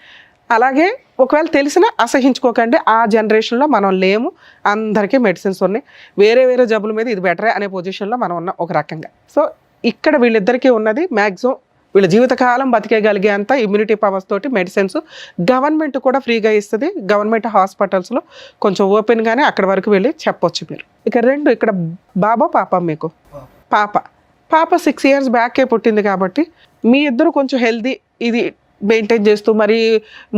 అలాగే ఒకవేళ తెలిసినా అసహించుకోకండి. ఆ జనరేషన్లో మనం లేము, అందరికీ మెడిసిన్స్ ఉన్నాయి. వేరే జబ్బుల మీద ఇది బెటరే అనే పొజిషన్లో మనం ఉన్నాం ఒక రకంగా. సో ఇక్కడ వీళ్ళిద్దరికీ ఉన్నది మ్యాక్సిమం వీళ్ళ జీవితకాలం బతికేయగలిగే అంత ఇమ్యూనిటీ పవర్స్ తోటి మెడిసిన్స్ గవర్నమెంట్ కూడా ఫ్రీగా ఇస్తుంది. గవర్నమెంట్ హాస్పిటల్స్లో కొంచెం ఓపెన్గానే అక్కడి వరకు వెళ్ళి చెప్పొచ్చు మీరు. ఇక 2 ఇక్కడ బాబా పాప మీకు పాప 6 years బ్యాకే పుట్టింది కాబట్టి మీ ఇద్దరు కొంచెం హెల్దీ ఇది మెయింటైన్ చేస్తూ మరి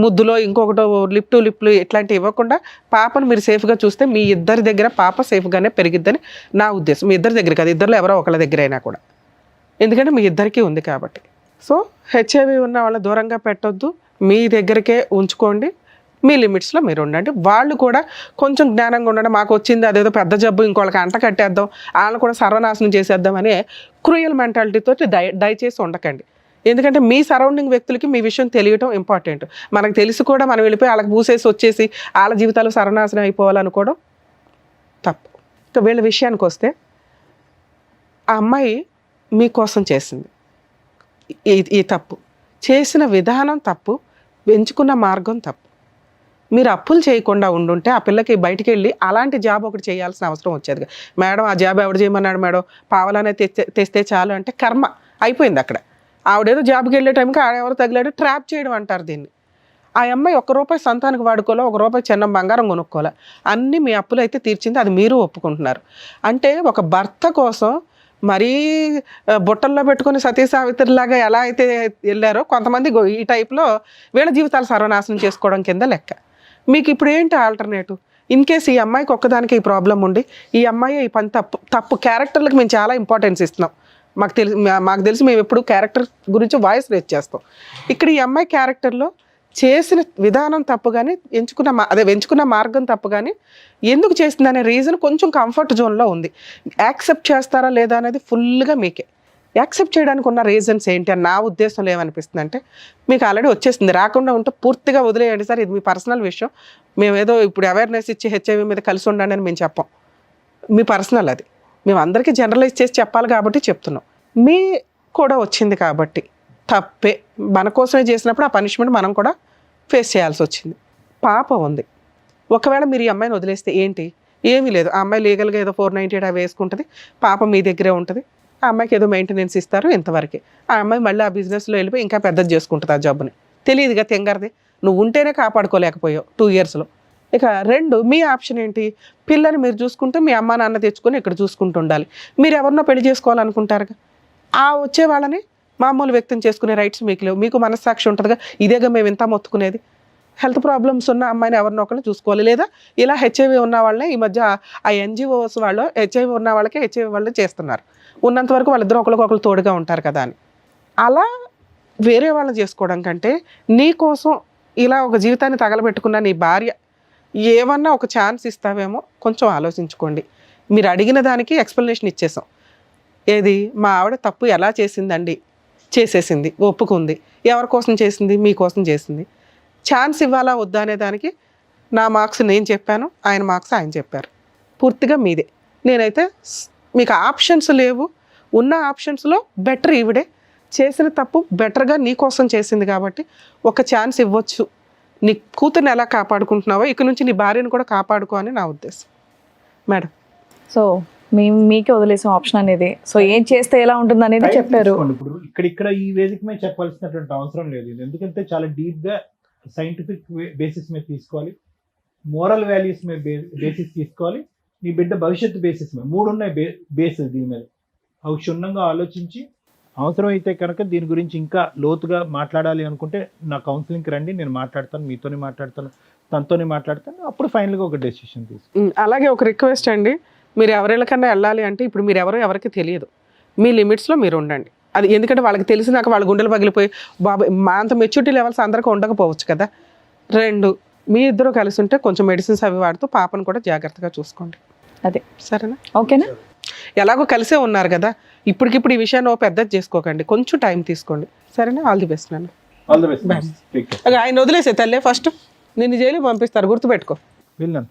ముద్దులో ఇంకొకటో లిప్లు ఇట్లాంటివి ఇవ్వకుండా పాపను మీరు సేఫ్గా చూస్తే మీ ఇద్దరి దగ్గర పాప సేఫ్గానే పెరిగిద్దని నా ఉద్దేశం. మీ ఇద్దరి దగ్గర కాదు, ఇద్దరిలో ఎవరో ఒకళ్ళ దగ్గర అయినా కూడా, ఎందుకంటే మీ ఇద్దరికీ ఉంది కాబట్టి. సో హెచ్ఐవి ఉన్న వాళ్ళ దూరంగా పెట్టొద్దు, మీ దగ్గరికే ఉంచుకోండి. మీ లిమిట్స్లో మీరు ఉండండి. వాళ్ళు కూడా కొంచెం జ్ఞానంగా ఉండండి. మాకు వచ్చింది అదేదో పెద్ద జబ్బు ఇంకోళ్ళకి అంట కట్టేద్దాం, వాళ్ళని కూడా సర్వనాశనం చేసేద్దాం అనే క్రూయల్ మెంటాలిటీతో దయచేసి ఉండకండి. ఎందుకంటే మీ సరౌండింగ్ వ్యక్తులకి మీ విషయం తెలియటం ఇంపార్టెంట్. మనకు తెలిసి కూడా మనం వెళ్ళిపోయి వాళ్ళకి పూసేసి వచ్చేసి వాళ్ళ జీవితాలు సర్వనాశనం అయిపోవాలనుకోవడం తప్పు. ఇక వీళ్ళ విషయానికి వస్తే ఆ అమ్మాయి మీకోసం చేసింది. ఈ తప్పు చేసిన విధానం తప్పు, ఎంచుకున్న మార్గం తప్పు. మీరు అప్పులు చేయకుండా ఉండుంటే ఆ పిల్లకి బయటికి వెళ్ళి అలాంటి జాబ్ ఒకటి చేయాల్సిన అవసరం వచ్చేది. మేడం ఆ జాబ్ ఎవడు చేయమన్నాడు మేడం, పావలానే తెస్తే చాలు అంటే కర్మ అయిపోయింది అక్కడ. ఆవిడేదో జాబ్కి వెళ్ళే టైంకి ఆడెవరు తగిలాడు, ట్రాప్ చేయడం అంటారు దీన్ని. ఆ అమ్మాయి ₹1 సొంతానికి వాడుకోవాలా, ₹1 చిన్న బంగారం కొనుక్కోవాలా, అన్నీ మీ అప్పులు అయితే తీర్చింది, అది మీరు ఒప్పుకుంటున్నారు. అంటే ఒక భర్త కోసం మరీ బుట్టల్లో పెట్టుకుని సతీ సావిత్రిలాగా ఎలా అయితే వెళ్ళారో కొంతమంది ఈ టైప్లో వీళ్ళ జీవితాలు సర్వనాశనం చేసుకోవడం కింద లెక్క. మీకు ఇప్పుడు ఏంటి ఆల్టర్నేటివ్? ఇన్ కేస్ ఈ అమ్మాయికి ఒక్కదానికి ఈ ప్రాబ్లం ఉండి ఈ అమ్మాయి ఈ పని తప్పు క్యారెక్టర్లకు మేము చాలా ఇంపార్టెన్స్ ఇస్తున్నాం. మాకు తెలిసి మేము ఎప్పుడు క్యారెక్టర్ గురించి వాయిస్ రేజ్ చేస్తాం. ఇక్కడ ఈ అమ్మాయి క్యారెక్టర్లో చేసిన విధానం తప్పు కానీ ఎంచుకున్న మార్గం తప్పు కానీ ఎందుకు చేసింది అనే రీజన్ కొంచెం కంఫర్ట్ జోన్లో ఉంది. యాక్సెప్ట్ చేస్తారా లేదా అనేది ఫుల్గా మీకే. యాక్సెప్ట్ చేయడానికి ఉన్న రీజన్స్ ఏంటి అని నా ఉద్దేశంలో ఏమనిపిస్తుంది అంటే, మీకు ఆల్రెడీ వచ్చేసింది, రాకుండా ఉంటే పూర్తిగా వదిలేయండి సార్, ఇది మీ పర్సనల్ విషయం, మేము ఏదో ఇప్పుడు అవేర్నెస్ ఇచ్చి హెచ్ఐవి మీద కలిసి ఉండండి అని మేము చెప్పాం. మీ పర్సనల్ అది, మేము అందరికీ జనరలైజ్ చేసి చెప్పాలి కాబట్టి చెప్తున్నాం. మీ కూడా వచ్చింది కాబట్టి తప్పే, మన కోసమే చేసినప్పుడు ఆ పనిష్మెంట్ మనం కూడా ఫేస్ చేయాల్సి వచ్చింది. పాప ఉంది, ఒకవేళ మీరు ఈ అమ్మాయిని వదిలేస్తే ఏంటి? ఏమీ లేదు, ఆ అమ్మాయి లీగల్గా ఏదో 498 అవి వేసుకుంటుంది, పాప మీ దగ్గరే ఉంటుంది, ఆ అమ్మాయికి ఏదో మెయింటెనెన్స్ ఇస్తారు ఇంతవరకే. ఆ అమ్మాయి మళ్ళీ ఆ బిజినెస్లో వెళ్ళిపోయి ఇంకా పెద్దది చేసుకుంటుంది ఆ జాబ్ని. తెలియదుగా తెంగరది. నువ్వు ఉంటేనే కాపాడుకోలేకపోయావు 2 yearsలో. ఇక 2 మీ ఆప్షన్ ఏంటి? పిల్లని మీరు చూసుకుంటూ మీ అమ్మ నాన్న తెచ్చుకొని ఇక్కడ చూసుకుంటూ ఉండాలి. మీరు ఎవరినో పెళ్లి చేసుకోవాలనుకుంటారుగా, ఆ వచ్చే వాళ్ళని మామూలు వ్యక్తం చేసుకునే రైట్స్ మీకు లేవు. మీకు మనస్సాక్షి ఉంటుందిగా, ఇదేగా మేము ఇంత మొత్తుకునేది. హెల్త్ ప్రాబ్లమ్స్ ఉన్న అమ్మాయిని ఎవరినో ఒకరిని చూసుకోవాలి. లేదా ఇలా హెచ్ఐవి ఉన్న వాళ్ళని ఈ మధ్య ఆ NGOs వాళ్ళు హెచ్ఐవి ఉన్న వాళ్ళకి హెచ్ఐవి వాళ్ళని చేస్తున్నారు. ఉన్నంత వరకు వాళ్ళిద్దరూ ఒకరికొకరు తోడుగా ఉంటారు కదా అని. అలా వేరే వాళ్ళని చేసుకోవడం కంటే నీ కోసం ఇలా ఒక జీవితాన్ని తగలబెట్టుకున్న నీ భార్య ఏమన్నా ఒక ఛాన్స్ ఇస్తావేమో కొంచెం ఆలోచించుకోండి. మీరు అడిగిన దానికి ఎక్స్ప్లెనేషన్ ఇచ్చేసాం. ఏది, మా ఆవిడ తప్పు ఎలా చేసిందండి? చేసేసింది, ఒప్పుకుంది. ఎవరి కోసం చేసింది? మీకోసం చేసింది. ఛాన్స్ ఇవ్వాలా వద్దా అనే దానికి నా మార్క్స్ నేను చెప్పాను, ఆయన మార్క్స్ ఆయన చెప్పారు. పూర్తిగా మీదే. నేనైతే మీకు ఆప్షన్స్ లేవు. ఉన్న ఆప్షన్స్లో బెటర్ ఈవిడే. చేసిన తప్పు బెటర్గా నీ కోసం చేసింది కాబట్టి ఒక ఛాన్స్ ఇవ్వచ్చు. నీ కూతుర్ని ఎలా కాపాడుకుంటున్నావో ఇక నుంచి నీ భార్యను కూడా కాపాడుకో అని నా ఉద్దేశం మేడం. సో మీకే వదిలేసాం ఆప్షన్ అనేది. సో ఏం చేస్తే ఎలా ఉంటుంది అనేది చెప్పారు. ఇప్పుడు ఇక్కడ ఈ వేదిక మీద చెప్పాల్సినటువంటి అవసరం లేదు ఇది. ఎందుకంటే చాలా డీప్ గా సైంటిఫిక్ బేసిస్ మీద తీసుకోవాలి, మోరల్ వాల్యూస్ మీద బేసిస్ తీసుకోవాలి, నీ బిడ్డ భవిష్యత్తు బేసిస్ మీద 3 ఉన్నాయి బేసిస్. దీని మీద అవి క్షుణ్ణంగా ఆలోచించి అవసరమైతే కనుక దీని గురించి ఇంకా లోతుగా మాట్లాడాలి అనుకుంటే నా కౌన్సిలింగ్కి రండి, నేను మాట్లాడతాను, మీతోనే మాట్లాడతాను, తనతోనే మాట్లాడతాను. అప్పుడు ఫైనల్గా ఒక డెసిషన్ తీసుకుంటాను. అలాగే ఒక రిక్వెస్ట్ అండి, మీరు ఎవరికన్నా వెళ్ళాలి అంటే ఇప్పుడు మీరు ఎవరికి తెలియదు, మీ లిమిట్స్లో మీరు ఉండండి. అది ఎందుకంటే వాళ్ళకి తెలిసినాక వాళ్ళ గుండెలు పగిలిపోయి బాబా మా అంత మెచ్యూరిటీ లెవెల్స్ అందరికీ ఉండకపోవచ్చు కదా. 2 మీ ఇద్దరు కలిసి ఉంటే కొంచెం మెడిసిన్స్ అవి వాడుతూ పాపను కూడా జాగ్రత్తగా చూసుకోండి. అదే సరేనా? ఓకేనా? ఎలాగో కలిసే ఉన్నారు కదా, ఇప్పటికిప్పుడు ఈ విషయాన్ని పెద్దది చేసుకోకండి, కొంచెం టైం తీసుకోండి. సరేనా? ఆల్ ది బెస్ట్ నాన్న. All the best. ఆయన వదిలేసే తల్లే, ఫస్ట్ నిన్ను జైలు పంపిస్తారు, గుర్తుపెట్టుకో. వెళ్ళాను.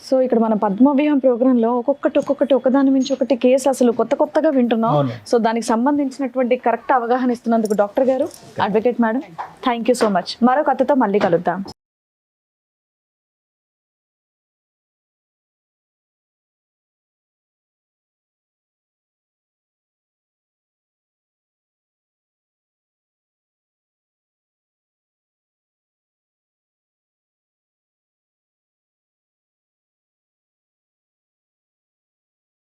సో ఇక్కడ మన పద్మవ్యూహం ప్రోగ్రాంలో ఒక్కొక్కటి ఒకదాని మించి ఒకటి కేసు అసలు కొత్తగా వింటున్నాం. సో దానికి సంబంధించినటువంటి కరెక్ట్ అవగాహన ఇస్తున్నందుకు డాక్టర్ గారు, advocate madam, thank you so much. మరో కథతో మళ్ళీ కలుద్దాం.